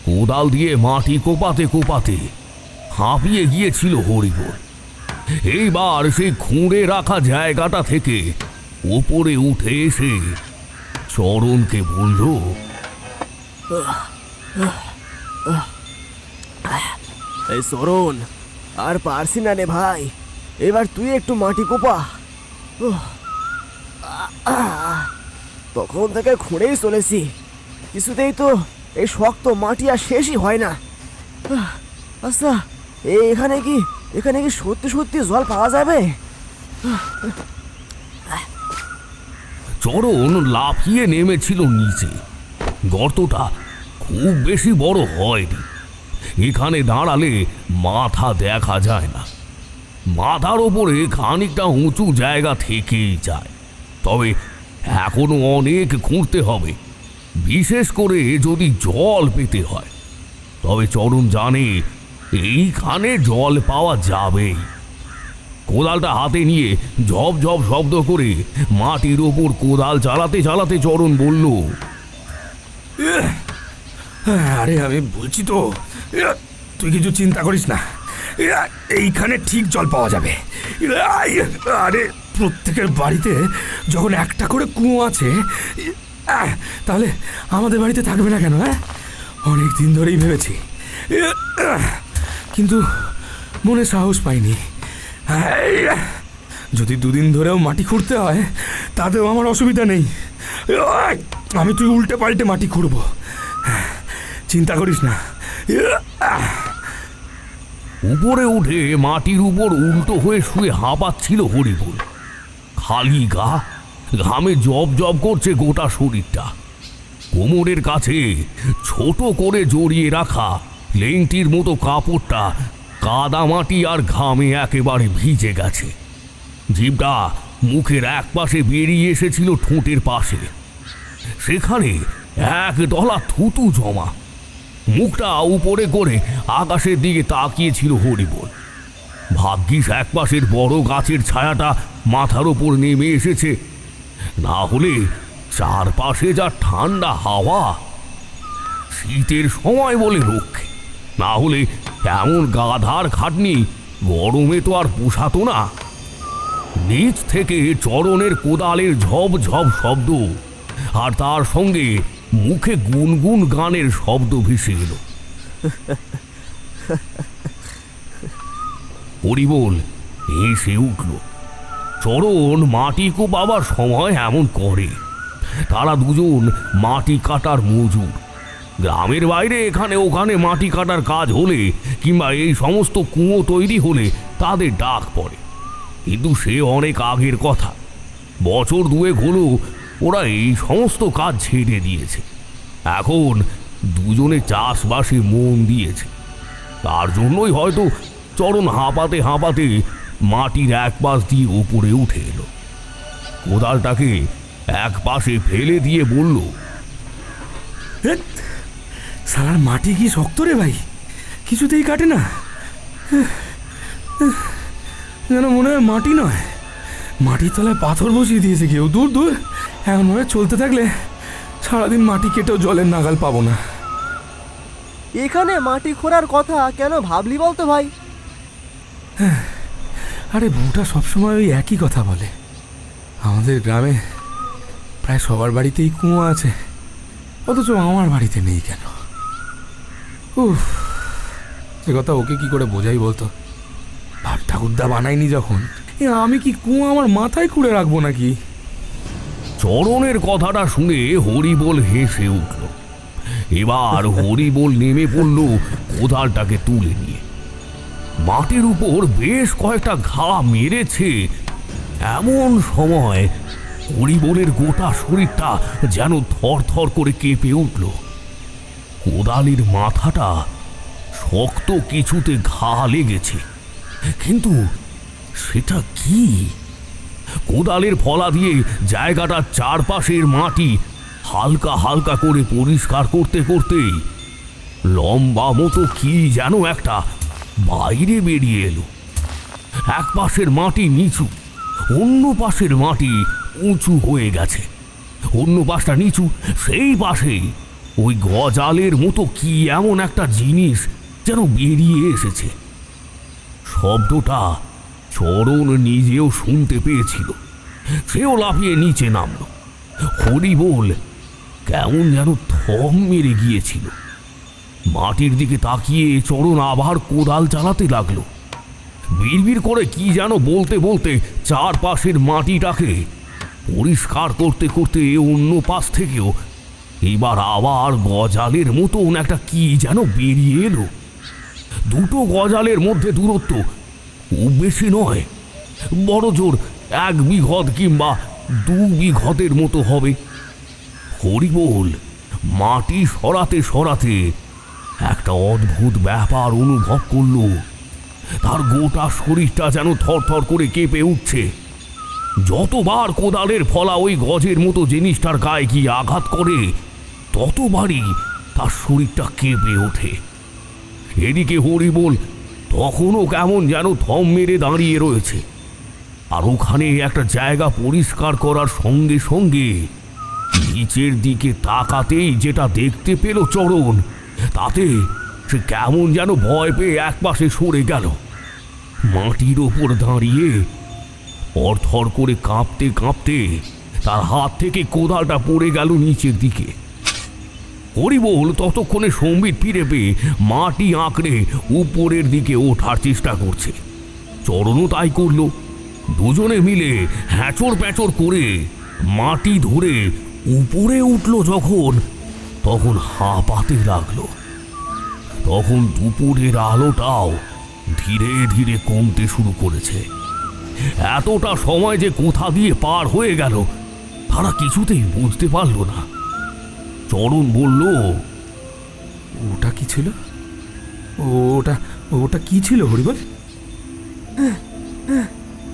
কোদাল দিয়ে মাটি কোপাতে কোপাতে হাঁপিয়ে গিয়েছিল হরিবোল। এইবার সেই খুঁড়ে রাখা জায়গাটা থেকে উপরে উঠে এসে চরণকে বলল, এই চরণ, আর পারছি না রে ভাই, এবার তুই একটু মাটি কোপা। তখন থেকে খুঁড়েই চলেছি, কিছুতেই তো এই শক্ত মাটি আর শেষই হয় না। আচ্ছা, এখানে কি সত্যি সত্যি জল পাওয়া যাবে? চরণ লাফিয়ে নেমেছিল নিচে। গর্তটা খুব বেশি বড় হয়নি, এখানে দাঁড়ালে মাথা দেখা যায় না। মাথার ওপরে খানিকটা উঁচু জায়গা থেকেই যায়, তবে এখনো অনেক খুঁড়তে হবে, বিশেষ করে যদি জল পেতে হয়। তবে চরণ জানে এইখানে জল পাওয়া যাবেই। কোদালটা হাতে নিয়ে ঝপ ঝপ শব্দ করে মাটির ওপর কোদাল চালাতে চালাতে চরণ বলল, আরে আমি বলছি তো, তুই কিছু চিন্তা করিস না, এইখানে ঠিক জল পাওয়া যাবে। আরে প্রত্যেকের বাড়িতে যখন একটা করে কুয়ো আছে, তাহলে আমাদের বাড়িতে থাকবে না কেন? অনেক দিন ধরেই ভেবেছি, কিন্তু মনে সাহস পাইনি। যদি দুদিন ধরেও মাটি খুঁড়তে হয় তাতেও আমার অসুবিধা নেই, আমি তুই উল্টে পাল্টে মাটি খুঁড়বো, চিন্তা করিস না। উপরে উঠে মাটির উপর উল্টো হয়ে শুয়ে হাঁপাচ্ছিল হরিবোল। খালি গা, ঘামে জব জব করছে গোটা শরীরটা। কোমরের কাছে ছোট করে জড়িয়ে রাখা লেংটির মতো কাপড়টা কাদা মাটি আর ঘামে একেবারে ভিজে গেছে। জিভটা মুখের এক পাশে বেরিয়ে এসেছিল ঠোঁটের পাশে, সেখানে এক ডলা থুতু জমা। মুখটা উপরে করে আকাশের দিকে তাকিয়েছিল হরিবোল। ভাগ্যিস এক পাশের বড় গাছের ছায়াটা মাথার ওপর নেমে এসেছে, না হলে চারপাশে যা ঠান্ডা হাওয়া, শীতের সময় বলে রক্ষে, না হলে এমন গাধার খাটনি গরমে তো আর পোষাতো না। নিচ থেকে চরণের কোদালের ঝপ ঝপ শব্দ, আর তার সঙ্গে মুখে গুনগুন গানের শব্দ ভেসে এলো। হরিবোল হেসে উঠল। চরণ মাটি কোপাবার সময় এমন করে। তারা দুজন মাটি কাটার মজুর। গ্রামের বাইরে এখানে ওখানে মাটি কাটার কাজ হলে কিংবা এই সমস্ত কুয়ো তৈরি হলে তাদের ডাক পড়ে, কিন্তু সে অনেক আগের কথা। বছর দুয়েক হলো ওরা এই সমস্ত কাজ ছেড়ে দিয়েছে। এখন দুজনে চাষবাসে মন দিয়েছে। তার জন্যই হয়তো চরণ হাঁপাতে হাঁপাতে মাটির এক পাশ দিয়ে উপরে উঠে এলো। কোদালটাকে এক পাশে ফেলে দিয়ে বলল, সালার মাটি কি শক্ত রে ভাই, কিছুতেই কাটে না, যেন মনে হয় মাটি নয়, মাটির তলায় পাথর বসিয়ে দিয়েছে কেউ। দূর দূর, এমনভাবে চলতে থাকলে সারাদিন মাটি কেটেও জলের নাগাল পাবো না। এখানে মাটি খোঁড়ার কথা কেন ভাবলি বলতো ভাই? আরে বউটা সবসময় ওই একই কথা বলে। আমাদের গ্রামে প্রায় সবার বাড়িতেই কুয়ো আছে, অথচ আমার বাড়িতে নেই কেন? উফ, সে কথা ওকে কি করে বোঝাই বলতো? ভাব ঠাকুরদা বানায়নি যখন, আমি কি কুয়ো আমার মাথায় খুঁড়ে রাখবো নাকি? চরণের কথাটা শুনে হরিবোল হেসে উঠল। এবার হরিবোল নেমে পড়ল কোদালটাকে তুলে নিয়ে। মাটির উপর বেশ কয়েকটা ঘা মেরেছে। এমন সময় হরিবোলের গোটা শরীরটা যেন থর থর করে কেঁপে উঠল। কোদালের মাথাটা শক্ত কিছুতে ঘা লেগেছে, কিন্তু সেটা কি? কোদালের ফলা দিয়ে জায়গাটার চারপাশের মাটি হালকা হালকা করে পরিষ্কার করতে করতেই লম্বা মতো কি যেন একটা বাইরে বেরিয়ে এলো। এক পাশের মাটি নিচু, অন্য পাশের মাটি উঁচু হয়ে গেছে। অন্য পাশটা নিচু, সেই পাশে ওই গজালের মতো কি এমন একটা জিনিস যেন বেরিয়ে এসেছে। শব্দটা চরণ নিজেও শুনতে পেয়েছিল। সেও লাফিয়ে নিচে নামল। হরিবোল কেমন যেন থম মেরে গিয়েছিল। মাটির দিকে তাকিয়ে চরণ আবার কোদাল চালাতে লাগলো। বিড়বিড় করে কি যেন বলতে বলতে চারপাশের মাটিটাকে পরিষ্কার করতে করতে অন্য পাশ থেকেও এবার আবার গজালের মতন একটা কি যেন বেরিয়ে এলো। দুটো গজালের মধ্যে দূরত্ব খুব বেশি নয়, বড় জোর 1 বিঘত কিংবা 2 বিঘতের মতো হবে। হরিবোল মাটি সরাতে সরাতে একটা অদ্ভুত ব্যাপার অনুভব করল। তার গোটা শরীরটা যেন থরথর করে কেঁপে উঠছে। যতবার কোদালের ফলা ওই গজের মতো জিনিসটার গায়ে গিয়ে আঘাত করে, ততবারই তার শরীরটা কেঁপে ওঠে। এদিকে হরিবোল তখনও কেমন যেন থম মেরে দাঁড়িয়ে রয়েছে। আর ওখানে একটা জায়গা পরিষ্কার করার সঙ্গে সঙ্গে নিচের দিকে তাকাতেই যেটা দেখতে পেল চরণ, তাতে সে কেমন যেন ভয় পেয়ে একপাশে সরে গেল। মাটির ওপর দাঁড়িয়ে থরথর করে কাঁপতে কাঁপতে তার হাত থেকে কোদালটা পড়ে গেল নিচের দিকে। হরিবোল ততক্ষণে সম্বিত ফিরে পেয়ে মাটি আঁকড়ে উপরের দিকে ওঠার চেষ্টা করছে। চরণও তাই করল। দুজনে মিলে হ্যাঁচড় প্যাঁচড় করে মাটি ধরে উপরে উঠল যখন, তখন হাঁপাতে লাগলো। তখন দুপুরের আলোটাও ধীরে ধীরে কমতে শুরু করেছে। এতটা সময় যে কোথা দিয়ে পার হয়ে গেল তারা কিছুতেই বুঝতে পারল না। চরণ বলল, ওটা কি ছিল? ওটা ওটা কি ছিল হরিবল?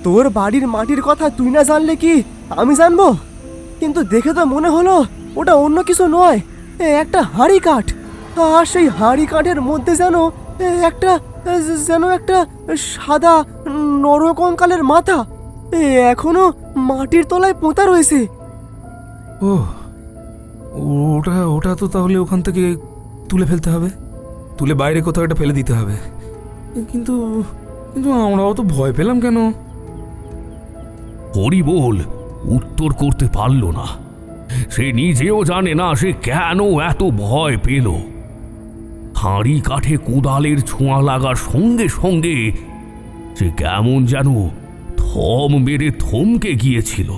তোর বাড়ির মাটির কথা তুই না জানলে কি আমি জানবো? কিন্তু দেখে তো মনে হলো ওটা অন্য কিছু নয়, একটা হাঁড়ি কাঠ। আর সেই হাঁড়ি কাঠের মধ্যে যেন একটা সাদা নরকঙ্কালের মাথা এখনো মাটির তলায় পোঁতা রয়েছে। ও ওটা ওটা তো তাহলে ওখান থেকে তুলে ফেলতে হবে, তুলে বাইরে কোথাও একটা ফেলে দিতে হবে। কিন্তু কিন্তু আমরাও তো ভয় পেলাম কেন? হরিবোল উত্তর করতে পারল না। সে নিজেও জানে না সে কেন এত ভয় পেল। হাঁড়ি কাঠে কোদালের ছোঁয়া লাগার সঙ্গে সঙ্গে সে কেমন যেন থম মেরে থমকে গিয়েছিল।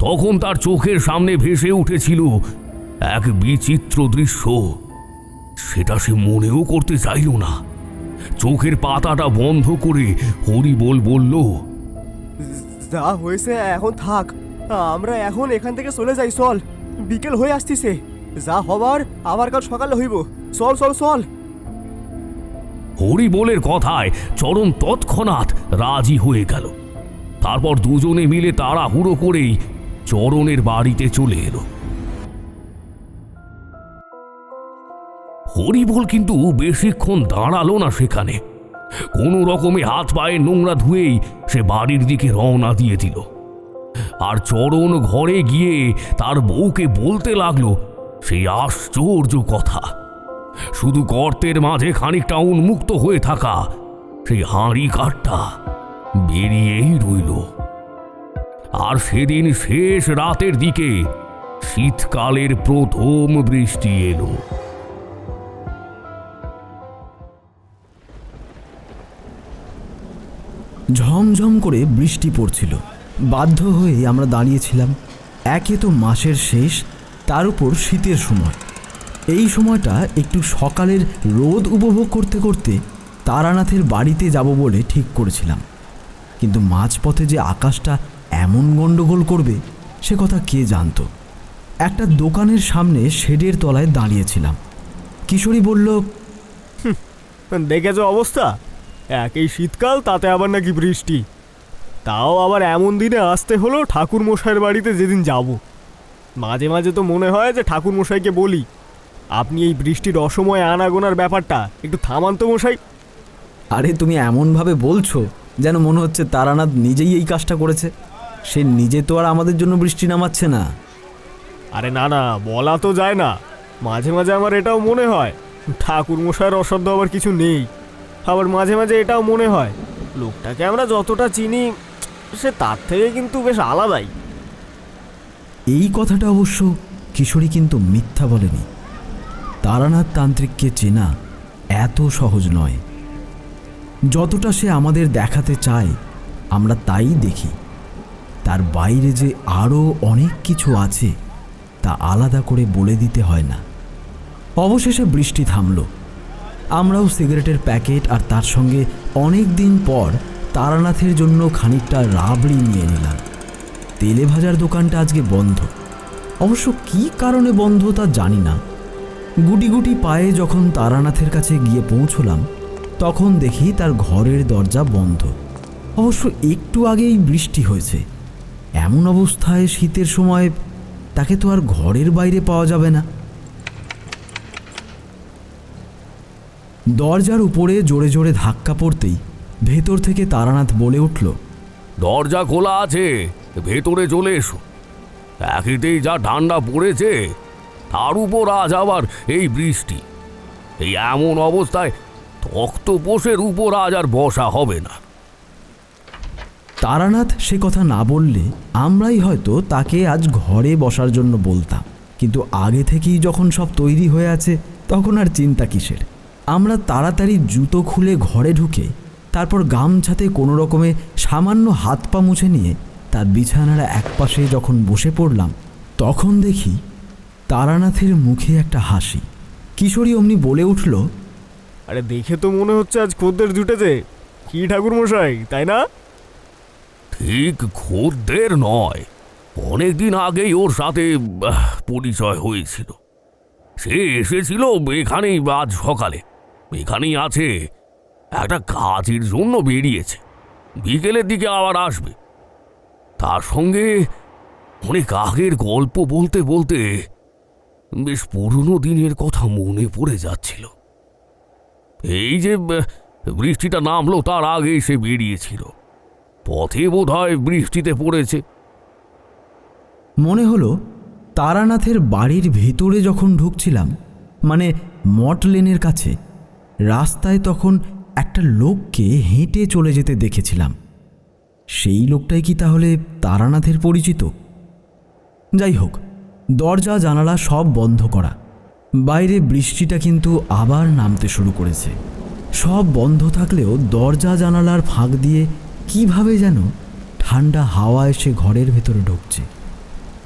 তখন তার চোখের সামনে ভেসে উঠেছিল এক বিচিত্র দৃশ্য। সেটা সে মনেও করতে চাইল না। চোখের পাতাটা বন্ধ করে হরিবোল বলল, যা হয়েছে এখন থাক, আমরা এখন এখান থেকে চলে যাই। চল, বিকেল হয়ে আসতিছে। যা হবার আবার কাল সকালে হইব। চল চল চল। হরিবোলের কথায় চরণ তৎক্ষণাৎ রাজি হয়ে গেল। তারপর দুজনে মিলে তাড়াহুড়ো করেই চরণের বাড়িতে চলে এলো। হরিবোল কিন্তু বেশিক্ষণ দাঁড়ালো না সেখানে। কোনো রকমে হাত পায়ে নোংরা ধুয়েই সে বাড়ির দিকে রওনা দিয়ে দিল। আর চরণ ঘরে গিয়ে তার বউকে বলতে লাগলো সেই আশ্চর্য কথা। শুধু গর্তের মাঝে খানিকটা উন্মুক্ত হয়ে থাকা সেই হাঁড়ি কাঠটা বেরিয়েই রইল। আর সেদিন শেষ রাতের দিকে শীতকালের প্রথম বৃষ্টি এলো। ঝমঝম করে বৃষ্টি পড়ছিল। বাধ্য হয়ে আমরা দাঁড়িয়েছিলাম। একে তো মাসের শেষ, তার উপর শীতের সময়। এই সময়টা একটু সকালের রোদ উপভোগ করতে করতে তারানাথের বাড়িতে যাব বলে ঠিক করেছিলাম। কিন্তু মাঝপথে যে আকাশটা এমন গণ্ডগোল করবে সে কথা কে জানতো। একটা দোকানের সামনে শেডের তলায় দাঁড়িয়েছিলাম। কিশোরী বলল, দেখেছো অবস্থা? একই শীতকাল, তাতে আবার নাকি বৃষ্টি। তাও আবার এমন দিনে আসতে হলো ঠাকুর মশাইয়ের বাড়িতে যেদিন যাব। মাঝে মাঝে তো মনে হয় যে ঠাকুর মশাইকে বলি, আপনি এই বৃষ্টির অসময়ে আনাগোনার ব্যাপারটা একটু থামান তো মশাই। আরে তুমি এমনভাবে বলছো যেন মনে হচ্ছে তারানাথ নিজেই এই কাজটা করেছে। সে নিজে তো আর আমাদের জন্য বৃষ্টি নামাচ্ছে না। আরে না না, বলা তো যায় না। মাঝে মাঝে আমার এটাও মনে হয় ঠাকুর মশাইয়ের অসাধ্য আবার কিছু নেই। আবার মাঝে মাঝে এটাও মনে হয় লোকটাকে আমরা যতটা চিনি সে তার থেকে কিন্তু বেশ আলাদাই। এই কথাটা অবশ্য কিশোরী কিন্তু মিথ্যা বলেনি। তারানাথ তান্ত্রিককে চেনা এত সহজ নয়। যতটা সে আমাদের দেখাতে চায় আমরা তাই দেখি, তার বাইরে যে আরও অনেক কিছু আছে তা আলাদা করে বলে দিতে হয় না। অবশেষে বৃষ্টি থামল। আমরাও সিগারেটের প্যাকেট আর তার সঙ্গে অনেক দিন পর তারানাথের জন্য খানিকটা রাবড়ি নিয়ে নিলাম। তেলে ভাজার দোকানটা আজকে বন্ধ। অবশ্য কী কারণে বন্ধ তা জানি না। গুটি গুটি পায়ে যখন তারানাথের কাছে গিয়ে পৌঁছলাম তখন দেখি তার ঘরের দরজা বন্ধ। অবশ্য একটু আগেই বৃষ্টি হয়েছে, এমন অবস্থায় শীতের সময় তাকে তো আর ঘরের বাইরে পাওয়া যাবে না। দরজার উপরে জোরে জোরে ধাক্কা পড়তেই ভেতর থেকে তারানাথ বলে উঠল, দরজা খোলা আছে, ভেতরে চলে এসো। একেতেই যা ঠান্ডা পড়েছে, তার উপর আজ আবার এই বৃষ্টি। এই এমন অবস্থায় তক্তপোষের উপর আজ আর বসা হবে না। তারানাথ সে কথা না বললে আমরাই হয়তো তাকে আজ ঘরে বসার জন্য বলতাম, কিন্তু আগে থেকেই যখন সব তৈরি হয়ে আছে তখন আর চিন্তা কিসের। আমরা তাড়াতাড়ি জুতো খুলে ঘরে ঢুকে তারপর গামছাতে কোনো রকমে সামান্য হাত পা মুছে নিয়ে তার বিছানার একপাশে যখন বসে পড়লাম তখন দেখি তারানাথের মুখে একটা হাসি। কিশোরী অমনি বলে উঠল, আরে দেখে তো মনে হচ্ছে আজ খদ্দের জুটেছে। কি ঠাকুর মশাই, তাই না? ঠিক খদ্দের নয়, অনেকদিন আগেই ওর সাথে পরিচয় হয়েছিল। সে এসেছিল এখানেই আজ সকালে, এখানেই আছে। একটা কাজের জন্য বেরিয়েছে, বিকেলের দিকে আবার আসবে। তার সঙ্গে অনেক আগের গল্প বলতে বলতে বেশ পুরনো দিনের কথা মনে পড়ে যাচ্ছিল। এই যে বৃষ্টিটা নামলো তার আগেই সে বেরিয়েছিল, পথে বোধহয় বৃষ্টিতে পড়েছে। মনে হলো তারানাথের বাড়ির ভেতরে যখন ঢুকছিলাম, মানে মঠ লেনের কাছে, রাস্তায় তখন একটা লোককে হেঁটে চলে যেতে দেখেছিলাম। সেই লোকটাই কি তাহলে তারানাথের পরিচিত? যাই হোক, দরজা জানালা সব বন্ধ করা। বাইরে বৃষ্টিটা কিন্তু আবার নামতে শুরু করেছে। সব বন্ধ থাকলেও দরজা জানালার ফাঁক দিয়ে কিভাবে যেন ঠান্ডা হাওয়া এসে ঘরের ভেতরে ঢুকছে।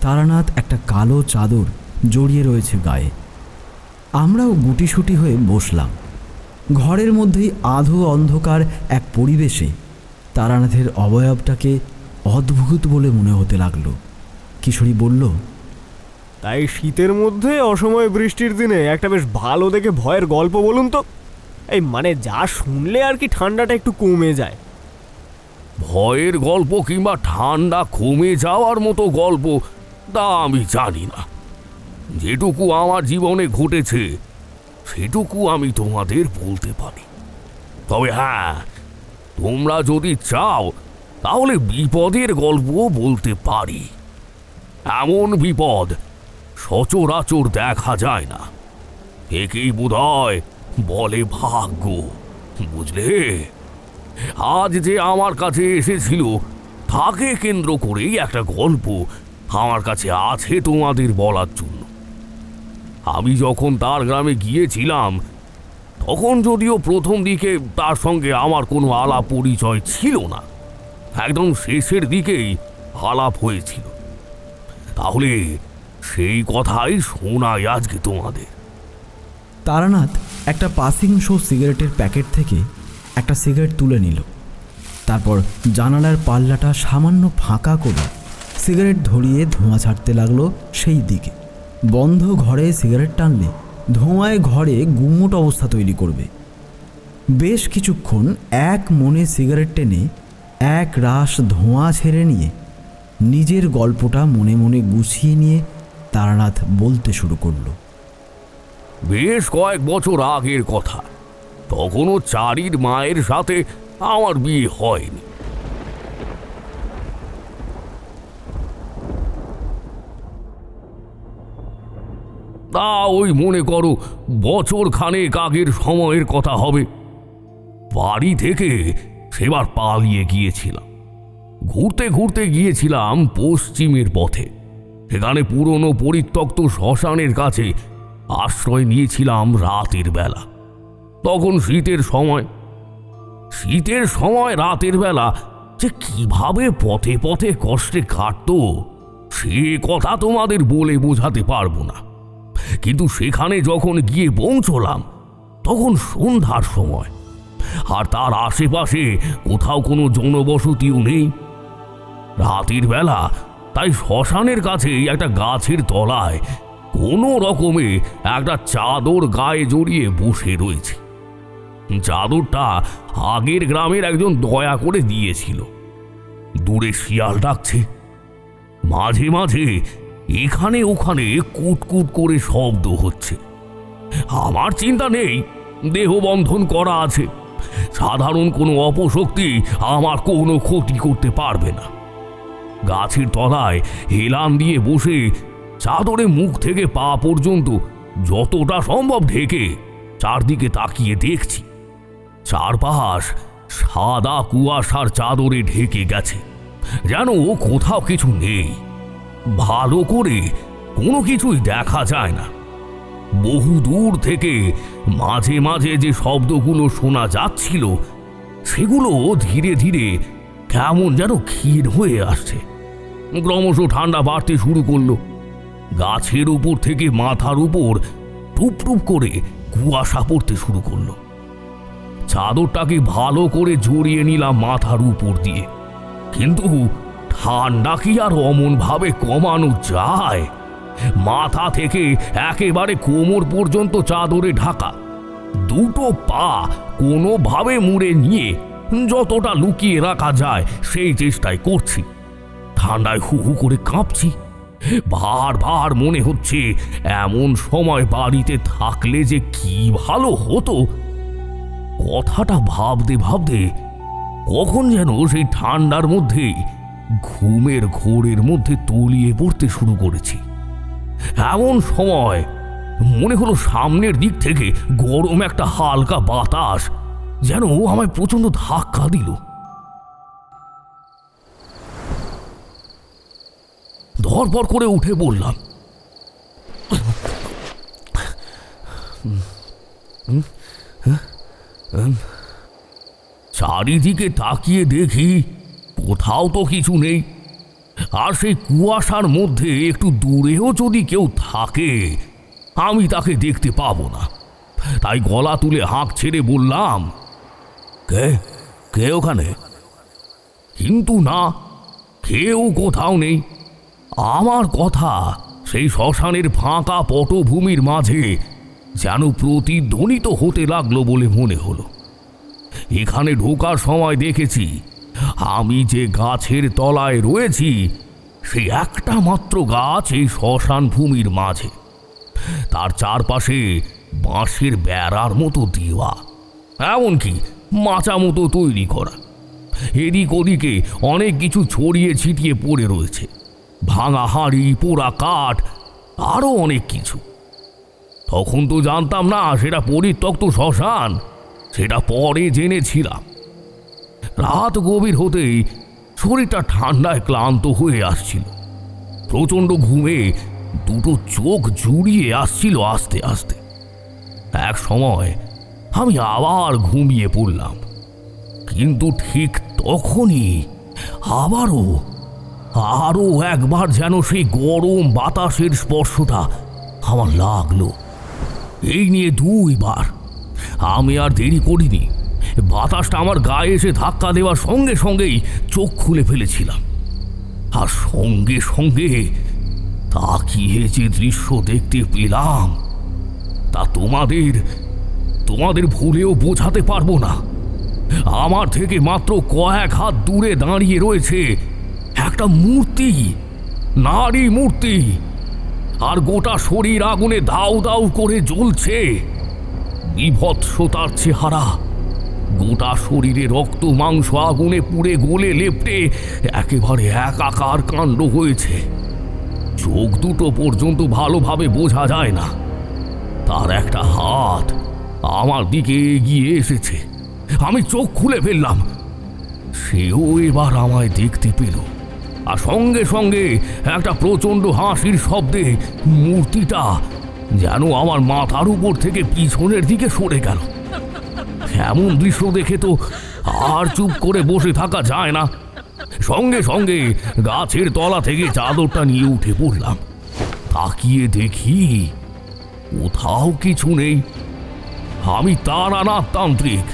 তারানাথ একটা কালো চাদর জড়িয়ে রয়েছে গায়ে। আমরাও গুটিসুটি হয়ে বসলাম। ঘরের মধ্যেই আধো অন্ধকার এক পরিবেশে তারানাথের অবয়বটাকে অদ্ভুত বলে মনে হতে লাগলো। কিশোরী বলল, তাই শীতের মধ্যে অসময়ে বৃষ্টির দিনে একটা বেশ ভালো দেখে ভয়ের গল্প বলুন তো। এই মানে যা শুনলে আর কি ঠান্ডাটা একটু কমে যায়। ভয়ের গল্প কিংবা ঠান্ডা কমে যাওয়ার মতো গল্প তা আমি জানি না। যেটুকু আমার জীবনে ঘটেছে সেটুকু আমি তোমাদের বলতে পারি। তবে হ্যাঁ, তোমরা যদি চাও তাহলে বিপদের গল্পও বলতে পারি। এমন বিপদ সচরাচর দেখা যায় না, একেই বোধহয় বলে ভাগ্য, বুঝলে? আজ যে আমার কাছে এসেছিল তাকে কেন্দ্র করেই একটা গল্প আমার কাছে আছে তোমাদের বলার জন্য। আমি যখন তার গ্রামে গিয়েছিলাম তখন যদিও প্রথম দিকে তার সঙ্গে আমার কোনো আলাপ পরিচয় ছিল না, একদম শেষের দিকেই আলাপ হয়েছিল। তাহলে সেই কথাই শোনাই আজকে তোমাদের। তারানাথ একটা পাসিং শো সিগারেটের প্যাকেট থেকে একটা সিগারেট তুলে নিল। তারপর জানালার পাল্লাটা সামান্য ফাঁকা করে সিগারেট ধরিয়ে ধোঁয়া ছাড়তে লাগলো সেই দিকে। বন্ধ ঘরে সিগারেট টানলে ধোঁয়ায় ঘরে গুমোট অবস্থা তৈরি করবে। বেশ কিছুক্ষণ এক মনে সিগারেট টেনে এক রাশ ধোঁয়া ছেড়ে নিয়ে নিজের গল্পটা মনে মনে গুছিয়ে নিয়ে তারানাথ বলতে শুরু করলো। বেশ কয়েক বছর আগের কথা, তখনও চারির মায়ের সাথে আমার বিয়ে হয়নি। তা ওই মনে করো বছর খানেক আগের সময়ের কথা হবে। বাড়ি থেকে সেবার পালিয়ে গিয়েছিলাম। ঘুরতে ঘুরতে গিয়েছিলাম পশ্চিমের পথে। সেখানে পুরনো পরিত্যক্ত শ্মশানের কাছে আশ্রয় নিয়েছিলাম রাতের বেলা। তখন শীতের সময় রাতের বেলা যে কিভাবে পথে পথে কষ্টে কাটতো সে কথা তোমাদের বলে বোঝাতে পারবো না। কিন্তু সেখানে যখন গিয়ে পৌঁছলাম তখন সন্ধ্যার সময়, আর তার আশেপাশে কোথাও কোনো জনবসতিও নেই। রাতের বেলা তাই শ্মশানের কাছেই একটা গাছের তলায় কোনো রকমে একটা চাদর গায়ে জড়িয়ে বসে রয়েছে। চাদরটা আগের গ্রামের একজন দয়া করে দিয়েছিল। দূরে শিয়াল ডাকছে, মাঝে মাঝে এখানে ওখানে কুটকুট করে শব্দ হচ্ছে। আমার চিন্তা নেই, দেহবন্ধন করা আছে, সাধারণ কোনো অপশক্তি আমার কোনো ক্ষতি করতে পারবে না। গাছের তলায় হেলান দিয়ে বসে চাদরে মুখ থেকে পা পর্যন্ত যতটা সম্ভব ঢেকে চারদিকে তাকিয়ে দেখছি। চারপাশ সাদা কুয়াশার চাদরে ঢেকে গেছে, যেন কোথাও কিছু নেই। ভালো করে কোনো কিছুই দেখা যায় না। বহু দূর থেকে মাঝে মাঝে যে শব্দগুলো শোনা যাচ্ছিল সেগুলো ধীরে ধীরে কেমন যেন ক্ষীণ হয়ে আসছে। ক্রমশ ঠান্ডা বাড়তে শুরু করলো। গাছের উপর থেকে মাথার উপর টুপ টুপ করে কুয়াশা পড়তে শুরু করলো। চাদরটাকে ভালো করে জড়িয়ে নিলাম মাথার উপর দিয়ে, কিন্তু ঠান্ডা কি আর অমন ভাবে কমানো যায়? মাথা থেকে একেবারে কোমর পর্যন্ত চাদরে ঢাকা। দুটো পা কোনোভাবে মুড়ে নিয়ে যতটা লুকিয়ে রাখা যায় সেই চেষ্টাই করছি। ঠান্ডায় হু হু করে কাঁপছি। বারবার মনে হচ্ছে এমন সময় বাড়িতে থাকলে যে কি ভালো হতো। কথাটা ভাবতে ভাবতে কখন যেন সেই ঠান্ডার মধ্যে ঘুমের ঘোরের মধ্যে তলিয়ে পড়তে শুরু করেছি। এমন সময় মনে হলো সামনের দিক থেকে গরম একটা হালকা বাতাস যেন আমায় প্রচন্ড ধাক্কা দিল। ধরপড় করে উঠে বললাম, চারিদিকে তাকিয়ে দেখি কোথাও তো কিছু নেই। আর সেই কুয়াশার মধ্যে একটু দূরেও যদি কেউ থাকে আমি তাকে দেখতে পাবো না। তাই গলা তুলে হাঁক ছেড়ে বললাম, কে কে ওখানে? কিন্তু না, কেউ কোথাও নেই। আমার কথা সেই শ্মশানের ফাঁকা পটভূমির মাঝে যেন প্রতিধ্বনিত হতে লাগলো বলে মনে হলো। এখানে ঢোকার সময় দেখেছি আমি যে গাছের তলায় রয়েছি সেই একটা মাত্র গাছ এই শ্মশান ভূমির মাঝে। তার চারপাশে বাঁশের বেড়ার মতো দেওয়া, এমনকি মাচা মতো তৈরি করা। এদিক ওদিকে অনেক কিছু ছড়িয়ে ছিটিয়ে পড়ে রয়েছে, ভাঙা হাঁড়ি, পোড়া কাঠ, আরও অনেক কিছু। তখন তো জানতাম না সেটা পরিত্যক্ত শ্মশান, সেটা পরে জেনেছিলাম। রাত গভীর হতেই শরীরটা ঠান্ডায় ক্লান্ত হয়ে আসছিল। প্রচণ্ড ঘুমে দুটো চোখ জুড়িয়ে আসছিল আস্তে আস্তে। এক সময় আমি আবার ঘুমিয়ে পড়লাম, কিন্তু ঠিক তখনই আরো একবার যেন সেই গরম বাতাসের স্পর্শটা আমার লাগলো। এই নিয়ে দুইবার। আমি আর দেরি করিনি, বাতাসটা আমার গায়ে এসে ধাক্কা দেওয়ার সঙ্গে সঙ্গেই চোখ খুলে ফেলেছিলাম। আর সঙ্গে সঙ্গে তাকিয়ে যে দৃশ্য দেখতে পেলাম তা তোমাদের ভুলেও বোঝাতে পারবো না। আমার থেকে মাত্র কয়েক হাত দূরে দাঁড়িয়ে রয়েছে একটা মূর্তি, নারী মূর্তি, আর গোটা শরীর আগুনে দাউ দাউ করে জ্বলছে। বিভৎসতার চেহারা, গোটা শরীরে রক্ত মাংস আগুনে পুড়ে গলে লেপ্টে একেবারে একাকার কাণ্ড হয়েছে। চোখ দুটো পর্যন্ত ভালোভাবে বোঝা যায় না। তার একটা হাত আমার দিকে এগিয়ে এসেছে। আমি চোখ খুলে ফেললাম। সেও এবার আমায় দেখতে পেল, আর সঙ্গে সঙ্গে একটা প্রচণ্ড হাসির শব্দে মূর্তিটা যেন আমার মাথার উপর থেকে পিছনের দিকে সরে গেল। এমন দৃশ্য দেখে তো আর চুপ করে বসে থাকা যায় না। সঙ্গে সঙ্গে গাছের তলা থেকে চাদরটা নিয়ে উঠে পড়লাম। তাকিয়ে দেখি কোথাও কিছু নেই। আমি তারানাথ তান্ত্রিক,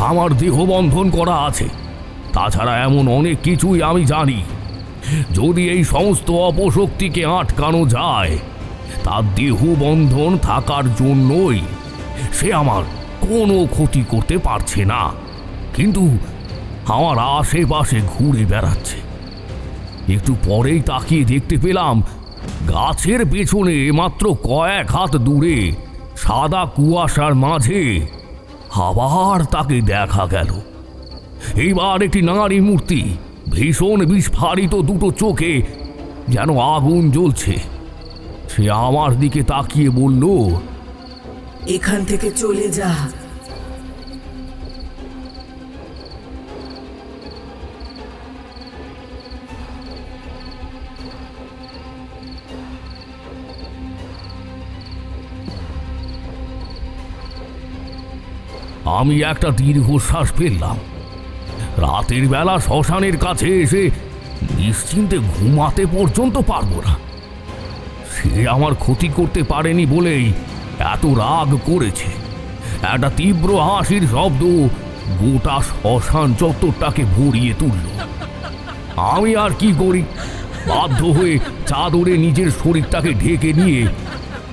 আমার দেহ বন্ধন করা আছে। তাছাড়া এমন অনেক কিছুই আমি জানি। যদি এই সমস্ত অপশক্তিকে আটকানো যায়, তার দেহ বন্ধন থাকার জন্যই সে আমার কোনো ক্ষতি করতে পারছে না, কিন্তু আমার আশেপাশে ঘুরে বেড়াচ্ছে। একটু পরেই তাকিয়ে দেখতে পেলাম গাছের পেছনে মাত্র কয়েক হাত দূরে সাদা কুয়াশার মাঝে আবার তাকে দেখা গেল। এইবার একটি নারী মূর্তি, ভীষণ বিস্ফারিত দুটো চোখে যেন আগুন জ্বলছে। সে আমার দিকে তাকিয়ে বলল, এখান থেকে চলে যা। আমি একটা দীর্ঘশ্বাস ফেললাম। রাতের বেলা শ্মশানের কাছে এসে নিশ্চিন্তে ঘুমাতে পর্যন্ত পারবো না। সে আমার ক্ষতি করতে পারেনি বলেই এত রাগ করেছে। একটা তীব্র হাসির শব্দ গোটা শ্মশান চত্বরটাকে ভরিয়ে তুলল। আমি আর কি করি, বাধ্য হয়ে চাদরে নিজের শরীরটাকে ঢেকে নিয়ে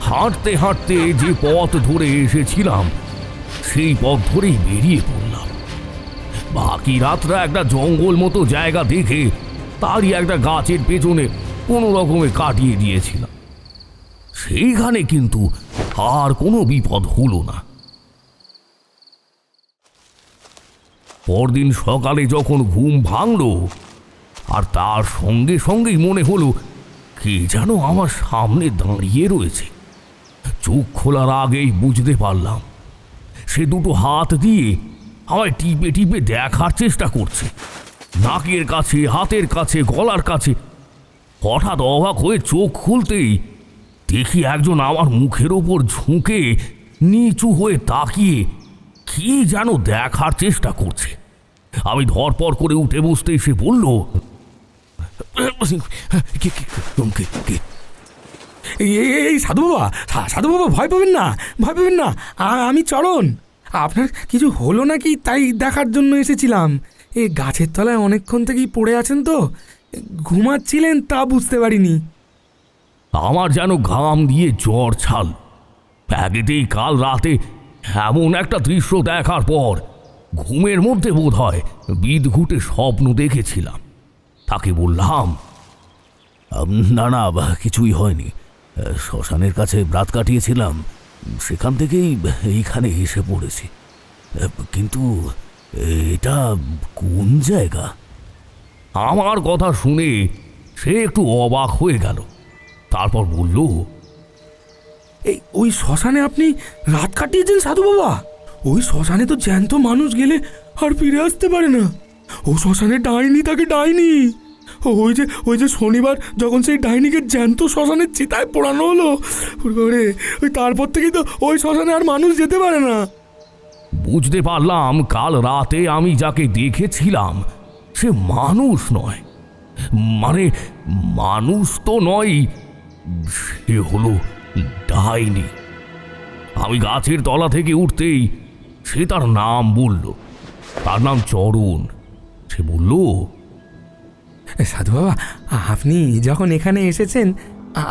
হাঁটতে হাঁটতে যে পথ ধরে এসেছিলাম সেই পথ ধরেই বেরিয়ে পড়লাম। বাকি রাতটা একটা জঙ্গল মতো জায়গা দেখে তারই একটা গাছের পেছনে কোনো রকমে কাটিয়ে দিয়েছিলাম। সেইখানে কিন্তু আর কোনো বিপদ হলো না। পরদিন সকালে যখন ঘুম ভাঙল, আর তার সঙ্গে সঙ্গেই মনে হলো কে যেন আমার সামনে দাঁড়িয়ে রয়েছে। চোখ খোলার আগেই বুঝতে পারলাম সে দুটো হাত দিয়ে আমায় টিপে টিপে দেখার চেষ্টা করছে, নাকের কাছে, হাতের কাছে, গলার কাছে। হঠাৎ অবাক হয়ে চোখ খুলতেই দেখি একজন আমার মুখের ওপর ঝুঁকে নিচু হয়ে তাকিয়ে কি যেন দেখার চেষ্টা করছে। আমি ধরপড় করে উঠে বসতেই সে বলল, এই সাধু বাবা, সাধু বাবা, ভয় পাবেন না, ভয় পাবেন না। আমি চরণ। আপনার কিছু হলো নাকি তাই দেখার জন্য এসেছিলাম। এই গাছের তলায় অনেকক্ষণ থেকেই পড়ে আছেন তো, ঘুমাচ্ছিলেন তা বুঝতে পারিনি। আমার যেন ঘাম দিয়ে জ্বর ছাল। একেতেই কাল রাতে এমন একটা দৃশ্য দেখার পর ঘুমের মধ্যে বোধ হয় বিদঘুটে স্বপ্ন দেখেছিলাম। তাকে বললাম, না না, কিছুই হয়নি। শ্মশানের কাছে রাত কাটিয়েছিলাম, সেখান থেকেই এইখানে এসে পড়েছি। কিন্তু এটা কোন জায়গা? আমার কথা শুনে সে একটু অবাক হয়ে গেল। তারপর বলল, এই ওই শ্মশানে আপনি রাত কাটিয়েছেন সাধু বাবা? ওই শ্মশানে তো জ্যান্ত মানুষ গেলে আর ফিরে আসতে পারে না। ও শ্মশানে ডাইনি তাকে ডাইনি। ওই যে শনিবার যখন সেই ডাইনিকে জ্যান্ত শ্মশানের চিতায় পোড়ানো হলো, ওই তারপর থেকেই তো ওই শ্মশানে আর মানুষ যেতে পারে না। বুঝতে পারলাম কাল রাতে আমি যাকে দেখেছিলাম সে মানুষ নয়, মানে মানুষ তো নয়, সে হলো ডাইনি। আমি গাছের তলা থেকে উঠতেই সে তার নাম বলল। তার নাম চরণ। সে বলল, সাধু বাবা, আপনি যখন এখানে এসেছেন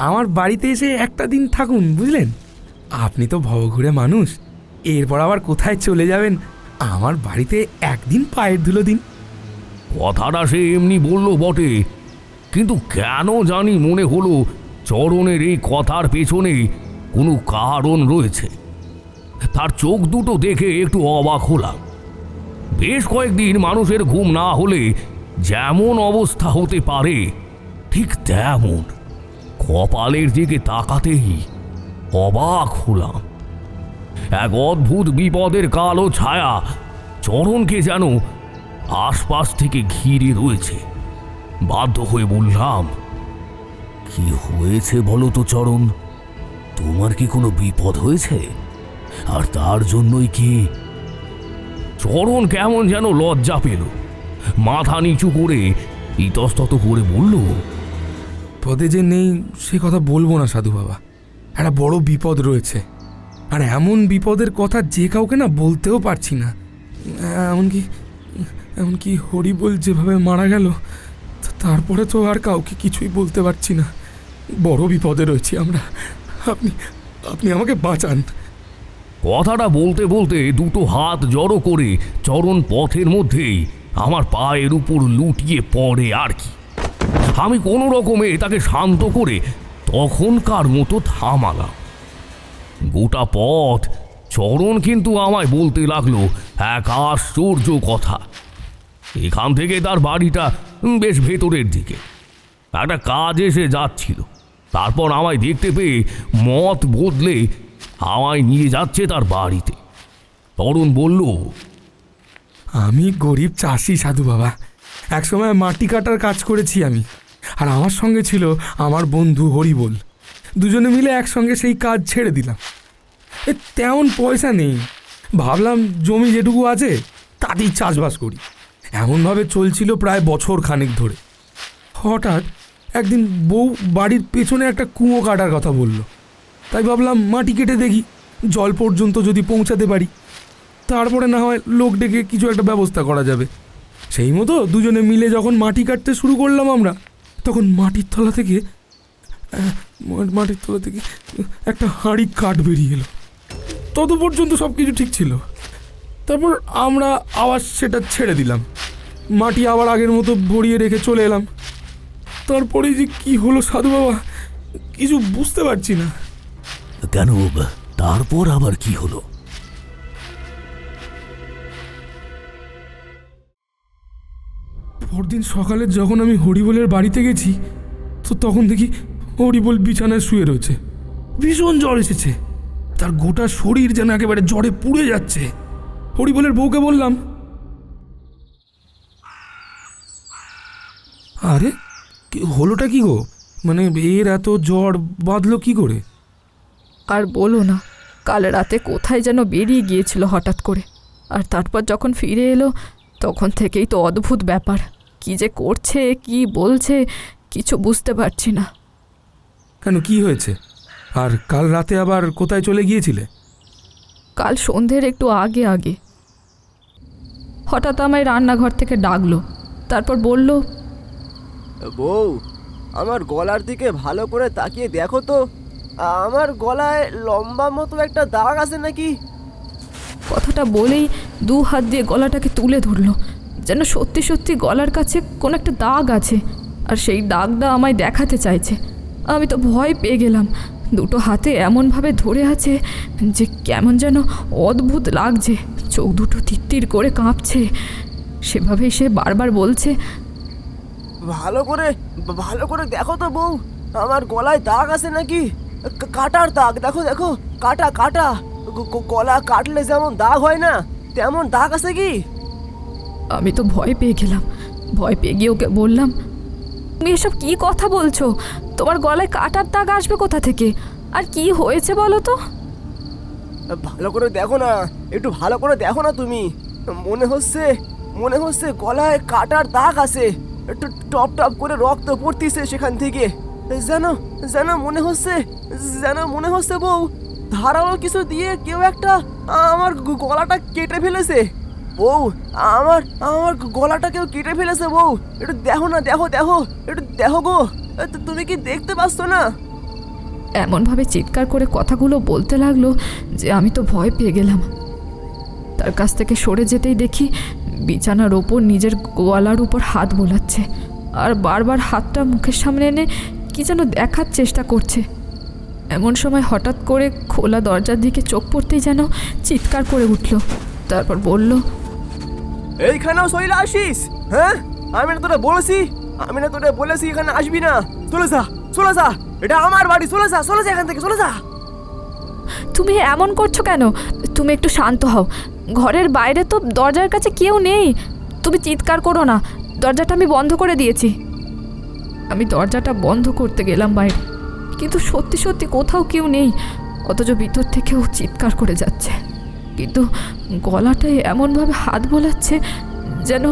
আমার বাড়িতে এসে একটা দিন থাকুন, বুঝলেন? আপনি তো ভবঘুরে মানুষ, এরপর আবার কোথায় চলে যাবেন? আমার বাড়িতে একদিন পায়ের ধুলো দিন। কথাটা সে এমনি বলল বটে, কিন্তু কেন জানি মনে হলো চরণের এই কথার পেছনে কোনো কারণ রয়েছে। তার চোখ দুটো দেখে একটু অবাক হলাম। বেশ কয়েকদিন মানুষের ঘুম না হলে যেমন অবস্থা হতে পারে ঠিক তেমন। কপালের দিকে তাকাতেই অবাক হলাম। এক অদ্ভুত বিপদের কালো ছায়া চরণকে যেন আশপাশ থেকে ঘিরে রয়েছে। বাধ্য হয়ে বললাম, কি হয়েছে বলো তো চরণ? তোমার কি কোনো বিপদ হয়েছে? আর তার জন্যই কি? চরণ কেমন যেন লজ্জা পেল, মাথা নিচু করে ইতস্তত করে বলল, পদে যে নেই সে কথা বলবো না সাধু বাবা, একটা বড় বিপদ রয়েছে। আর এমন বিপদের কথা যে কাউকে না বলতেও পারছি না। এমনকি হরিবোল যেভাবে মারা গেল তারপরে তো আর কাউকে কিছুই বলতে পারছি না। বড় বিপদে রয়েছি আমরা, আপনি আপনি আমাকে বাঁচান। কথাটা বলতে বলতে দুটো হাত জড়ো করে চরণ পথের মধ্যেই আমার পায়ের উপর লুটিয়ে পড়ে আর কি। আমি কোনো রকমে তাকে শান্ত করে তখনকার মতো থামালাম। গোটা পথ চরণ কিন্তু আমায় বলতে লাগলো এক আশ্চর্য কথা। এখান থেকে তার বাড়িটা বেশ ভেতরের দিকে, একটা কাজ এসে যাচ্ছিল। তারপর আমায় দেখতে পেয়ে মত বদলে আমায় নিয়ে যাচ্ছে তার বাড়িতে। তরুণ বলল, আমি গরিব চাষি সাধু বাবা, একসময় মাটি কাটার কাজ করেছি আমি, আর আমার সঙ্গে ছিল আমার বন্ধু হরিবোল। দুজনে মিলে একসঙ্গে সেই কাজ ছেড়ে দিলাম। তেমন পয়সা নেই, ভাবলাম জমি যেটুকু আছে তাতেই চাষবাস করি। এমনভাবে চলছিল প্রায় বছর খানেক ধরে। হঠাৎ একদিন বউ বাড়ির পেছনে একটা কুয়ো কাটার কথা বলল, তাই ভাবলাম মাটি কেটে দেখি জল পর্যন্ত যদি পৌঁছাতে পারি, তারপরে না হয় লোক ডেকে কিছু একটা ব্যবস্থা করা যাবে। সেই মতো দুজনে মিলে যখন মাটি কাটতে শুরু করলাম আমরা, তখন মাটির তলা থেকে একটা হাঁড়ি কাঠ বেরিয়ে এলো। তত পর্যন্ত সব কিছু ঠিক ছিল। তারপর আমরা আবার সেটা ছেড়ে দিলাম, মাটি আবার আগের মতো ভরিয়ে রেখে চলে এলাম। তারপরে যে কি হলো সাধু বাবা, কিছু বুঝতে পারছি না। কেন, তারপর আবার কি হলো? পরদিন সকালে যখন আমি হরিবোলের বাড়িতে গেছি, তো তখন দেখি হরিবোল বিছানায় শুয়ে রয়েছে। ভীষণ জ্বর এসেছে, তার গোটা শরীর যেন একেবারে জ্বরে পুড়ে যাচ্ছে। হরিবোলের বউকে বললাম, আরে হলোটা কি গো, মানে এর এত জ্বর বাঁধলো কি করে? আর বলো না, কাল রাতে কোথায় যেন বেরিয়ে গিয়েছিল হঠাৎ করে, আর তারপর যখন ফিরে এলো তখন থেকেই তো অদ্ভুত ব্যাপার। কি যে করছে কি বলছে কিছু বুঝতে পারছি না। কেন, কি হয়েছে? আর কাল রাতে আবার কোথায় চলে গিয়েছিলে? কাল সন্ধ্যের একটু আগে আগে হঠাৎ আমায় রান্নাঘর থেকে ডাকলো, তারপর বলল, বউ, আমার গলার দিকে ভালো করে তাকিয়ে দেখো তো, আমার গলায় লম্বা মতো একটা দাগ আছে নাকি। কথাটা বলেই দু হাত দিয়ে গলাটাকে তুলে ধরলো, যেন সত্যি সত্যি গলার কাছে কোনো একটা দাগ আছে, আর সেই দাগটা আমায় দেখাতে চাইছে। আমি তো ভয় পেয়ে গেলাম। দুটো হাতে এমনভাবে ধরে আছে যে কেমন যেন অদ্ভুত লাগছে, চোখ দুটো তিত্তির করে কাঁপছে। সেভাবেই সে বারবার বলছে, ভালো করে দেখো তো বউ, আমার গলায় দাগ আছে নাকি, কাটার দাগ, দেখো দেখো, কাটা গলা কাটলে যেমন দাগ হয় না তেমন দাগ আছে কি। আমি তো ভয় পেয়ে গেলাম। ভয় পেয়ে গিয়ে ওকে বললাম, তুমি এসব কি কথা বলছো? তোমার গলায় কাটার দাগ আসবে কোথা থেকে? আর কি হয়েছে বলো তো? ভালো করে দেখো না, একটু ভালো করে দেখো না তুমি, মনে হচ্ছে গলায় কাটার দাগ আছে, একটু টপ টপ করে রক্ত পড়তিছে সেখান থেকে। যেন মনে হচ্ছে বউ, ধারালো কিছু দিয়ে কেউ একটা আমার গলাটা কেটে ফেলেছে। বউ, আমার গলাটা কেউ কেটে ফেলেছে বউ, একটু দেখো না, দেখো একটু দেখো গো, তুমি কি দেখতে পাচ্ছ না? এমনভাবে চিৎকার করে কথাগুলো বলতে লাগলো যে আমি তো ভয় পেয়ে গেলাম। তার কাছ থেকে সরে যেতেই দেখি বিছানার ওপর নিজের গলার উপর হাত বোলাচ্ছে, আর বারবার হাতটা মুখের সামনে এনে কি যেন দেখার চেষ্টা করছে। এমন সময় হঠাৎ করে খোলা দরজার দিকে চোখ পড়তেই যেন চিৎকার করে উঠল। তারপর বলল, এইখানেও চলে আসিস? হ্যাঁ, আমি না তোরা বলেছি এখানে আসবি না, চলে যা চলে যা, এটা আমার বাড়ি, চলে যা, চলে যা এখান থেকে, চলে যা। তুমি এমন করছো কেন? তুমি একটু শান্ত হও। ঘরের বাইরে তো দরজার কাছে কেউ নেই। তুমি চিৎকার করো না, দরজাটা আমি বন্ধ করে দিয়েছি। আমি দরজাটা বন্ধ করতে গেলাম বাইরে, কিন্তু সত্যি সত্যি কোথাও কেউ নেই, অথচ ভিতর থেকেও চিৎকার করে যাচ্ছে। কিন্তু গলাটায় এমনভাবে হাত বোলাচ্ছে যেন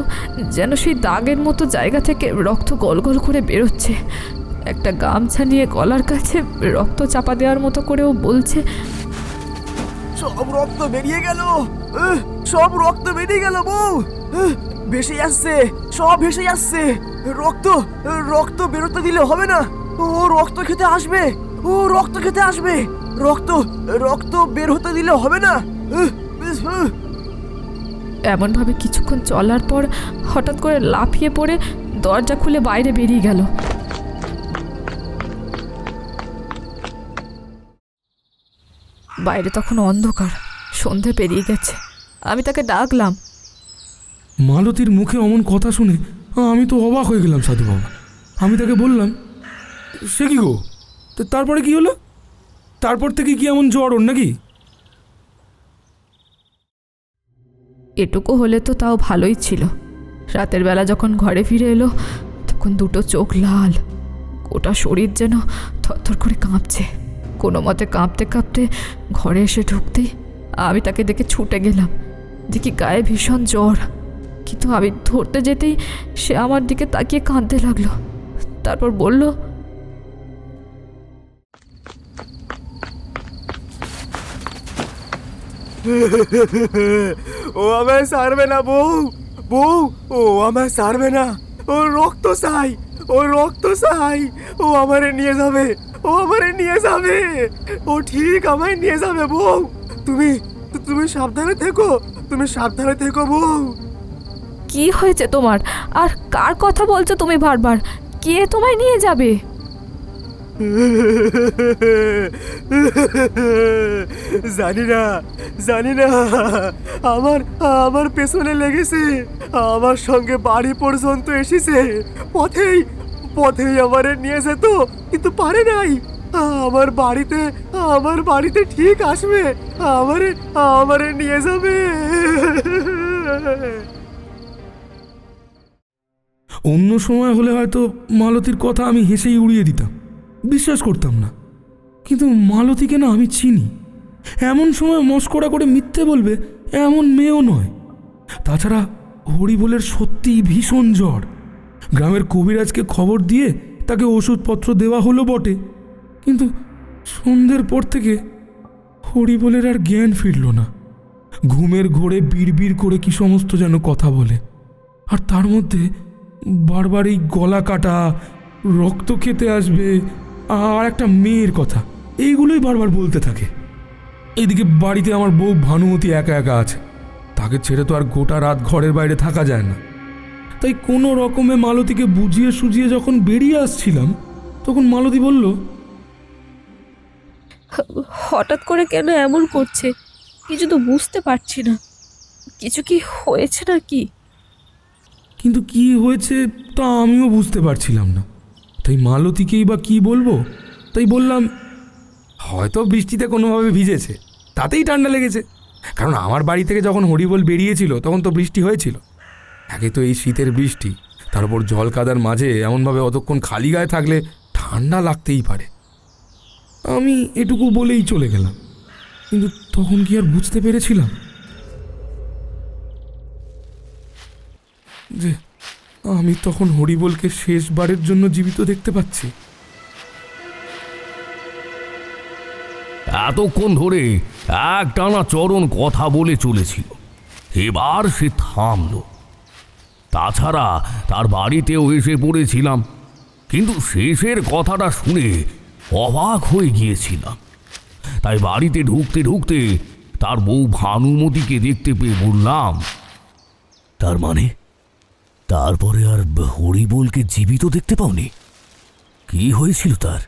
যেন সেই দাগের মতো জায়গা থেকে রক্ত গলগল করে বেরোচ্ছে। একটা গামছা নিয়ে গলার কাছে রক্ত চাপা দেওয়ার মতো করেও বলছে, সব রক্ত বেরিয়ে গেল, সব রক্ত বেরিয়ে গেল বউ, ভেসে যাচ্ছে, সব ভেসে যাচ্ছে। রক্ত রক্ত বেরোতে দিলে হবে না, ও রক্ত খেতে আসবে, ও রক্ত খেতে আসবে, রক্ত রক্ত বের হতে দিলে হবে না। এমনভাবে কিছুক্ষণ চলার পর হঠাৎ করে লাফিয়ে পড়ে দরজা খুলে বাইরে বেরিয়ে গেল। বাইরে তখন অন্ধকার, সন্ধে পেরিয়ে গেছে। আমি তাকে ডাকলাম। মালতীর মুখে অমন কথা শুনে আমি তো অবাক হয়ে গেলাম সাধু বাবা। আমি তাকে বললাম, সে কি গো, তো তারপরে কি হলো? তারপর থেকে কি এমন জ্বর ওর নাকি? এটুকু হলে তো তাও ভালোই ছিল। রাতের বেলা যখন ঘরে ফিরে এলো তখন দুটো চোখ লাল, গোটা শরীর যেন থরথর করে কাঁপছে। কোনো মতে কাঁপতে কাঁপতে ঘরে এসে ঢুকতেই আমি তাকে দেখে ছুটে গেলাম। দেখি গায়ে ভীষণ জ্বর, কিন্তু আমি ধরতে যেতেই সে আমার দিকে তাকিয়ে কাঁদতে লাগলো। তারপর বলল, ও আমায় ছাড়বে না বউ, বউ ও আমায় ছাড়বে না, ও রক্ত চাই, ও রক্ত চাই, ও আমারে নিয়ে যাবে, ও আমারে নিয়ে যাবে, ও ঠিক আমায় নিয়ে যাবে বউ। তুমি তুমি সাবধানে থেকো, তুমি সাবধানে থেকো বউ। কি হয়েছে তোমার? আর কার কথা বলছো তুমি বারবার? কে তোমায় নিয়ে যাবে? জানি না, জানি না, আমার আমার পেছনে লেগেছে, আমার সঙ্গে বাড়ি পর্যন্ত এসেছে, পথেই পথেই আমারে নিয়ে যেত, কিন্তু পারে নাই। আমার বাড়িতে ঠিক আসবে, আমারে আমারে নিয়ে যাবে। অন্য সময় হলে হয়তো মালতীর কথা আমি হেসেই উড়িয়ে দিতাম, বিশ্বাস করতাম না। কিন্তু মালতীকে না আমি চিনি, এমন সময় মস্করা করে মিথ্যে বলবে এমন মেয়েও নয়। তাছাড়া হরিবোলের সত্যিই ভীষণ জ্বর। গ্রামের কবিরাজকে খবর দিয়ে তাকে ওষুধপত্র দেওয়া হলো বটে, কিন্তু সন্ধ্যের পর থেকে হরিবোলের আর জ্ঞান ফিরল না। ঘুমের ঘোরে বিড়বিড় করে কি সমস্ত যেন কথা বলে, আর তার মধ্যে বারবার এই গলা কাটা, রক্ত খেতে আসবে, আর একটা মেয়ের কথা, এইগুলোই বারবার বলতে থাকে। এইদিকে বাড়িতে আমার বউ ভানুমতি একা একা আছে, তাকে ছেড়ে তো আর গোটা রাত ঘরের বাইরে থাকা যায় না। তাই কোনো রকমে মালতীকে বুঝিয়ে সুঝিয়ে যখন বেরিয়ে আসছিলাম, তখন মালতী বলল, হঠাৎ করে কেন এমন করছে কিছু তো বুঝতে পারছি না, কিছু কি হয়েছে নাকি? কিন্তু কি হয়েছে তা আমিও বুঝতে পারছিলাম না। তাই মালতীকেই বা কি বলবো, তাই বললাম, হয়তো বৃষ্টিতে কোনোভাবে ভিজেছে, তাতেই ঠান্ডা লেগেছে। কারণ আমার বাড়ি থেকে যখন হরিবোল বেরিয়েছিল তখন তো বৃষ্টি হয়েছিল। একে তো এই শীতের বৃষ্টি, তার উপর জল কাদার মাঝে এমনভাবে অতক্ষণ খালি গায়ে থাকলে ঠান্ডা লাগতেই পারে। আমি এটুকু বলেই চলে গেলাম। কিন্তু তখন কি আর বুঝতে পেরেছিলাম যে আমি তখন হরিবোলকে শেষবারের জন্য জীবিত দেখতে পাচ্ছি? এতক্ষণ ধরে একটানা চরণ কথা বলে চলেছিল, এবার সে থামল। তাছাড়া তার বাড়িতেও এসে পড়েছিলাম, কিন্তু শেষের কথাটা শুনে অবাক হয়ে গিয়েছিলাম। তাই বাড়িতে ঢুকতে ঢুকতে তার বউ ভানুমতিকে দেখতে পেয়ে বললাম, তার মানে তারপরে আর হরিবোলকে জীবিত দেখতে পাওনি? কি হয়েছিল তার?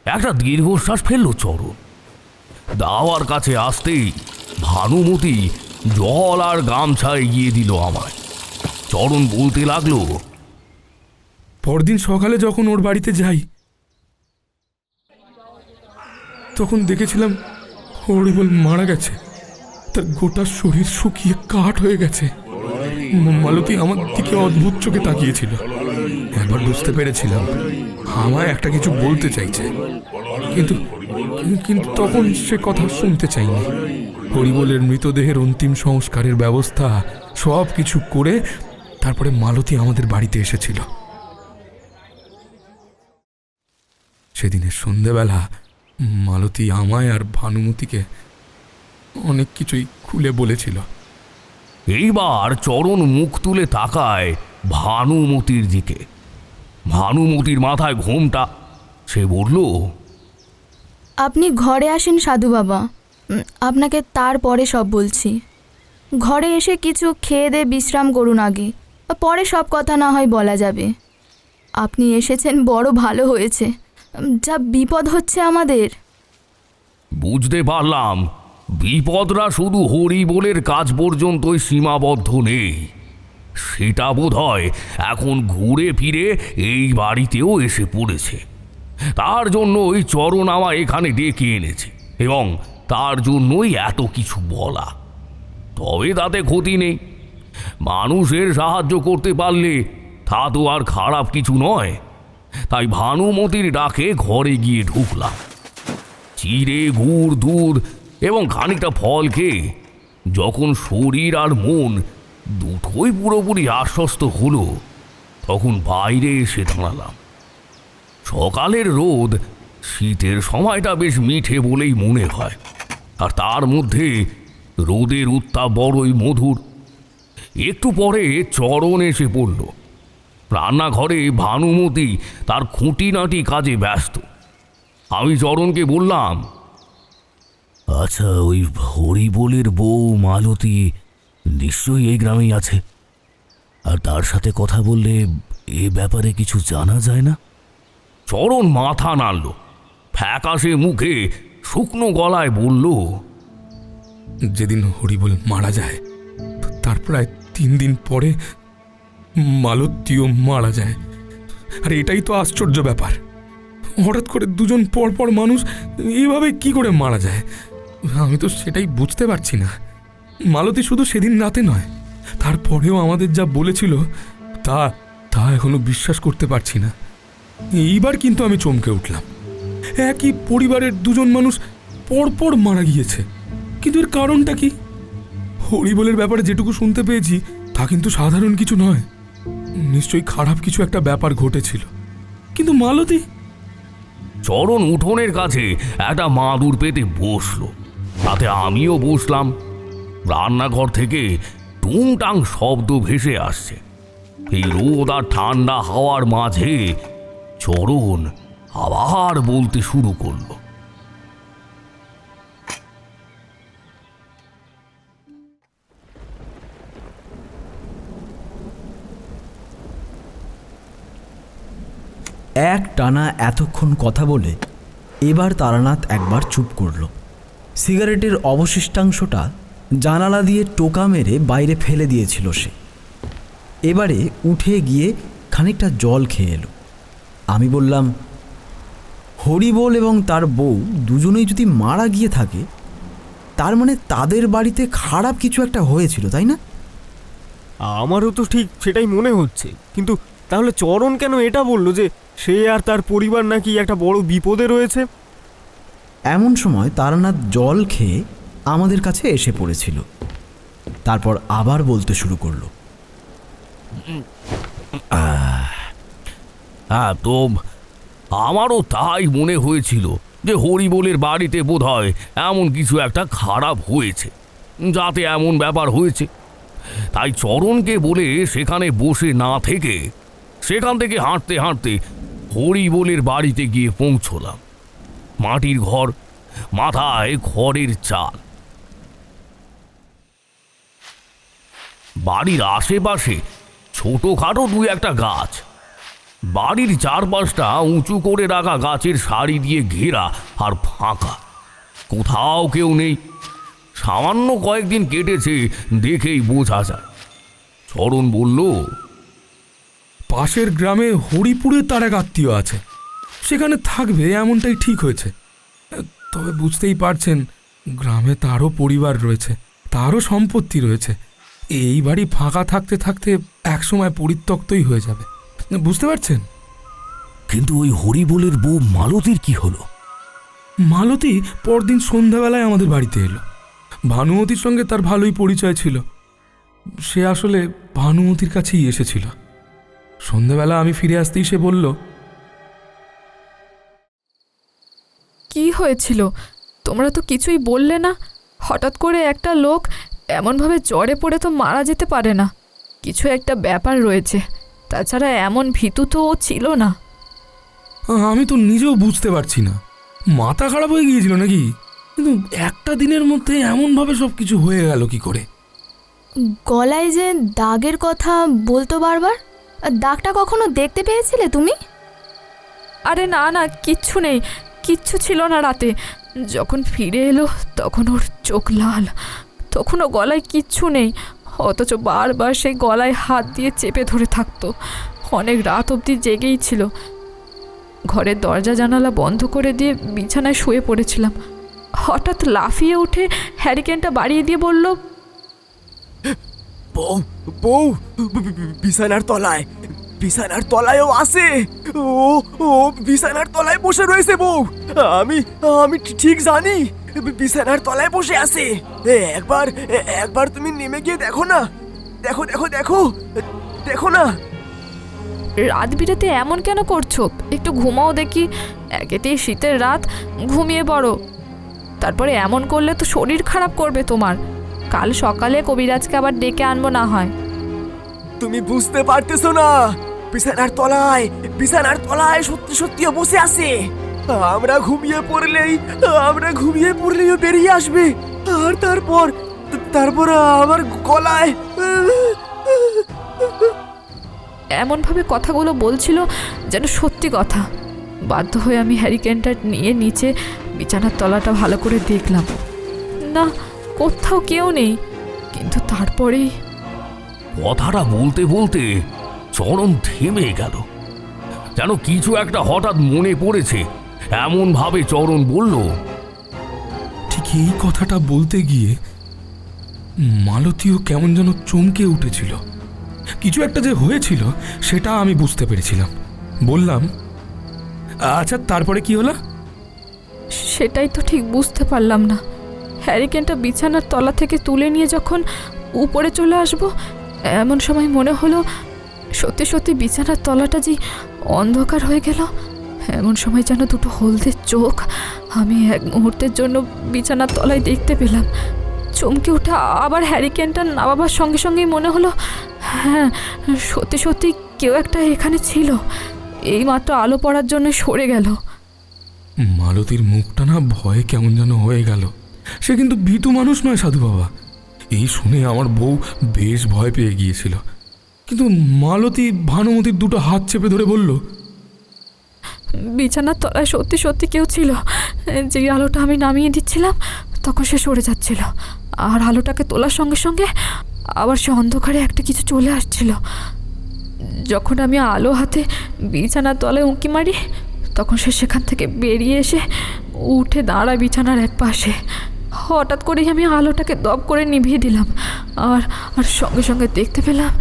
একটা দীর্ঘশ্বাস ফেললো চরণ। দাওয়ার কাছে আসতেই ভানুমতি জল আর গামছা এগিয়ে দিল আমায়। চরণ বলতে লাগলো, পরদিন সকালে যখন ওর বাড়িতে যাই, তখন দেখেছিলাম হরিবল মারা গেছে, তার গোটা শরীর শুকিয়ে কাঠ হয়ে গেছে। মালতী আমার দিকে অদ্ভুত চোখে তাকিয়েছিল। একবার বুঝতে পেরেছিলাম আমায় একটা কিছু বলতে চাইছে, কিন্তু কিন্তু তখন সে কথা শুনতে চাইনি। হরিবলের মৃতদেহের অন্তিম সংস্কারের ব্যবস্থা সব কিছু করে তারপরে মালতী আমাদের বাড়িতে এসেছিল। সেদিনের সন্ধেবেলা মালতী আমায় আর ভানুমতিকে অনেক কিছুই খুলে বলেছিল। এইবার চরণ মুখ তুলে তাকায় ভানুমতির দিকে। ভানুমতির মাথায় ঘোমটা। সে বলল, আপনি ঘরে আসেন সাধু বাবা, আপনাকে তারপরে সব বলছি। ঘরে এসে কিছু খেয়ে দিয়ে বিশ্রাম করুন আগে, পরে সব কথা না হয় বলা যাবে। আপনি এসেছেন বড় ভালো হয়েছে, যা বিপদ হচ্ছে আমাদের। বুঝতে পারলাম বিপদরা শুধু হরিবোলের কাজ পর্যন্তই সীমাবদ্ধ নেই, সেটা বোধহয় এখন ঘুরে ফিরে এই বাড়িতেও এসে পড়েছে। তার জন্যই চরণ আমায় এখানে ডেকে এনেছে এবং তার জন্যই এত কিছু বলা। তবে তাতে ক্ষতি নেই, মানুষের সাহায্য করতে পারলে তা তো আর খারাপ কিছু নয়। তাই ভানুমতির ডাকে ঘরে গিয়ে ঢুকলাম। চিড়ে, গুড়, দুধ এবং খানিকটা ফল খেয়ে যখন শরীর আর মন দুটোই পুরোপুরি আশ্বস্ত হলো, তখন বাইরে এসে দাঁড়ালাম। সকালের রোদ শীতের সময়টা বেশ মিঠে বলেই মনে হয়, আর তার মধ্যে রোদের উত্তাপ বড়ই মধুর। একটু পরে চরণ এসে পড়ল। রান্নাঘরে ভানুমতি তার খুঁটিনাটি কাজে ব্যস্ত। আমি চরণকে বললাম, আচ্ছা, ওই হরিবোলের বউ মালতী নিশ্চয়ই এই গ্রামেই আছে, আর তার সাথে কথা বললে এ ব্যাপারে কিছু জানা যায় না? চরণ মাথা নাড়ল, ফ্যাকাশে মুখে শুকনো গলায় বলল, যেদিন হরিবল মারা যায় তার প্রায় 3 দিন পরে মালতীও মারা যায়। আর এটাই তো আশ্চর্য ব্যাপার, হঠাৎ করে দুজন পরপর মানুষ এইভাবে কি করে মারা যায়? আমি তো সেটাই বুঝতে পারছি না। মালতী শুধু সেদিন রাতে নয়, তারপরেও আমাদের যা বলেছিল তা তা এখনো বিশ্বাস করতে পারছি না। এইবার কিন্তু আমি চমকে উঠলাম। একই পরিবারের দুজন মানুষ পরপর মারা গিয়েছে, কিন্তু এর কারণটা কি? হরিবলের ব্যাপারে যেটুকু শুনতে পেয়েছি তা কিন্তু সাধারণ কিছু নয়। নিশ্চয়ই খারাপ কিছু একটা ব্যাপার ঘটেছিল। কিন্তু মালতী? চরণ উঠোনের কাছে একটা মাদুর পেতে বসলো, তাতে আমিও বসলাম। রান্নাঘর থেকে টুংটাং শব্দ ভেসে আসছে। এই রোদ আর ঠান্ডা হাওয়ার মাঝে চরণ আবার বলতে শুরু করলো, এক টানা এতক্ষণ কথা বলে এবার তারানাথ একবার চুপ করল। সিগারেটের অবশিষ্টাংশটা জানালা দিয়ে টোকা মেরে বাইরে ফেলে দিয়েছিল সে। এবারে উঠে গিয়ে খানিকটা জল খেয়ে এলো। আমি বললাম, হরিবোল এবং তার বউ দুজনেই যদি মারা গিয়ে থাকে, তার মানে তাদের বাড়িতে খারাপ কিছু একটা হয়েছিল, তাই না? আমারও তো ঠিক সেটাই মনে হচ্ছে, কিন্তু তাহলে চরণ কেন এটা বলল যে সে আর তার পরিবার নাকি একটা বড় বিপদে রয়েছে? এমন সময় তারানাথ জল খেয়ে আমাদের কাছে এসে পড়েছিল। তারপর আবার বলতে শুরু করলো, হ্যাঁ, তো আমারও তাই মনে হয়েছিল যে হরিবোলের বাড়িতে বোধহয় এমন কিছু একটা খারাপ হয়েছে, যাতে এমন ব্যাপার হয়েছে। তাই চরণকে বলে সেখানে বসে না থেকে সেখান থেকে হাঁটতে হাঁটতে হরিবোলের বাড়িতে গিয়ে পৌঁছলাম। মাটির ঘর, মাথায় খড়ের চাল। বাড়ির আশেপাশে ছোটখাটো 2-1টা গাছ। বাড়ির চারপাশটা উঁচু করে রাখা গাছের সারি দিয়ে ঘেরা আর ফাঁকা, কোথাও কেউ নেই। সামান্য কয়েকদিন কেটেছে দেখেই বোঝা যায়। চরণ বলল, পাশের গ্রামে হরিপুরে তার এক আত্মীয় আছে, সেখানে থাকবে এমনটাই ঠিক হয়েছে। তবে বুঝতেই পারছেন, গ্রামে তারও পরিবার রয়েছে, তারও সম্পত্তি রয়েছে। এই বাড়ি ফাঁকা থাকতে থাকতে একসময় পরিত্যক্তই হয়ে যাবে, বুঝতে পারছেন? কিন্তু ওই হরিবোলের বউ মালতীর কি হলো? মালতী পরদিন সন্ধ্যাবেলায় আমাদের বাড়িতে এলো। ভানুমতির সঙ্গে তার ভালোই পরিচয় ছিল। সে আসলে ভানুমতির কাছেই এসেছিল। সন্ধ্যাবেলা আমি ফিরে আসতেই সে বলল, কি হয়েছিল? তোমরা তো কিছুই বললে না। হঠাৎ করে একটা লোক এমনভাবে জ্বরে পড়ে তো মারা যেতে পারে না, কিছু একটা ব্যাপার রয়েছে। তাছাড়া এমন ভীতু তো ও ছিল না। আমি তো নিজেও বুঝতে পারছি না, মাথা খারাপ হয়ে গিয়েছিল নাকি? কিন্তু একটা দিনের মধ্যে এমনভাবে সব কিছু হয়ে গেল কি করে? গলায় যে দাগের কথা বলতো বারবার, দাগটা কখনো দেখতে পেয়েছিলে তুমি? আরে না না, কিচ্ছু নেই, কিচ্ছু ছিল না। রাতে যখন ফিরে এলো তখন ওর চোখ লাল, তখনও গলায় কিচ্ছু নেই, অথচ বারবার সেই গলায় হাত দিয়ে চেপে ধরে থাকতো। অনেক রাত অবধি জেগেই ছিল। ঘরের দরজা জানালা বন্ধ করে দিয়ে বিছানায় শুয়ে পড়েছিলাম। হঠাৎ লাফিয়ে উঠে হ্যারিকেনটা বাড়িয়ে দিয়ে বলল, বউ বউ, বিছানার তলায়, বিছানার তলায়ও আছে। ও ও বিছানার তলায় বসে রয়েছে বউ। আমি আমি ঠিক জানি বিছানার তলায় বসে আছে। একবার একবার তুমি নেমে গিয়ে দেখো না, দেখো দেখো দেখো দেখো না। রাত বিরেতে এমন কেন করছো? একটু ঘুমাও দেখি। একেতেই শীতের রাত, ঘুমিয়ে পড়ো। তারপরে এমন করলে তো শরীর খারাপ করবে তোমার। কাল সকালে কবিরাজকে আবার ডেকে আনবো না হয়। তুমি বুঝতে পারতেছো না, বিছানার তলায়, বিছানার তলায় সত্যি সত্যিও বসে আছে। আমরা ঘুমিয়ে পড়লেই ও বেরিয়ে আসবে। আর তারপর আমার গলায়। এমনভাবে কথাগুলো বলছিল যেন সত্যি কথা। বাধ্য হয়ে আমি হ্যারিকেনটা নিয়ে নিচে বিছানার তলাটা ভালো করে দেখলাম। না, কোথাও কেউ নেই। কিন্তু তারপরেই কথাটা বলতে বলতে চরণ থেমে গেল, যেন কিছু একটা হঠাৎ মনে পড়েছে এমন ভাবে চরণ বলল, ঠিক এই কথাটা বলতে গিয়ে মালতীও কেমন যেন চমকে উঠেছিল। কিছু একটা যে হয়েছিল সেটা আমি বুঝতে পেরেছিলাম। বললাম, আচ্ছা তারপরে কি হলো? সেটাই তো ঠিক বুঝতে পারলাম না। হ্যারিকেনটা বিছানার তলা থেকে তুলে নিয়ে যখন উপরে চলে আসব, এমন সময় মনে হলো সত্যি সত্যি বিছানার তলাটা যে অন্ধকার হয়ে গেল। এমন সময় যেন দুটো হলদে চোখ আমি এক মুহূর্তের জন্য বিছানার তলায় দেখতে পেলাম। চমকে উঠে আবার হ্যারিকেনটা নামাবার সঙ্গে সঙ্গেই মনে হলো, হ্যাঁ, সত্যি সত্যি কেউ একটা এখানে ছিল। এইমাত্র আলো পড়ার জন্য সরে গেল। মালতীর মুখটা না ভয়ে কেমন যেন হয়ে গেল। সে কিন্তু ভীতু মানুষ নয় সাধু বাবা। এই শুনে আমার বউ বেশ ভয় পেয়ে গিয়েছিল। কিন্তু মালতী ভানুমতির দুটো হাত চেপে ধরে বলল, বিছানার তলায় সত্যি সত্যি কেউ ছিল। যে আলোটা আমি নামিয়ে দিচ্ছিলাম তখন সে সরে যাচ্ছিল, আর আলোটাকে তোলার সঙ্গে সঙ্গে আবার সে অন্ধকারে একটা কিছু চলে আসছিল। যখন আমি আলো হাতে বিছানার তলায় উঁকি মারি, তখন সে সেখান থেকে বেরিয়ে এসে উঠে দাঁড়ায় বিছানার এক পাশে। হঠাৎ করেই আমি আলোটাকে দপ করে নিভিয়ে দিলাম, আর আর সঙ্গে সঙ্গে দেখতে পেলাম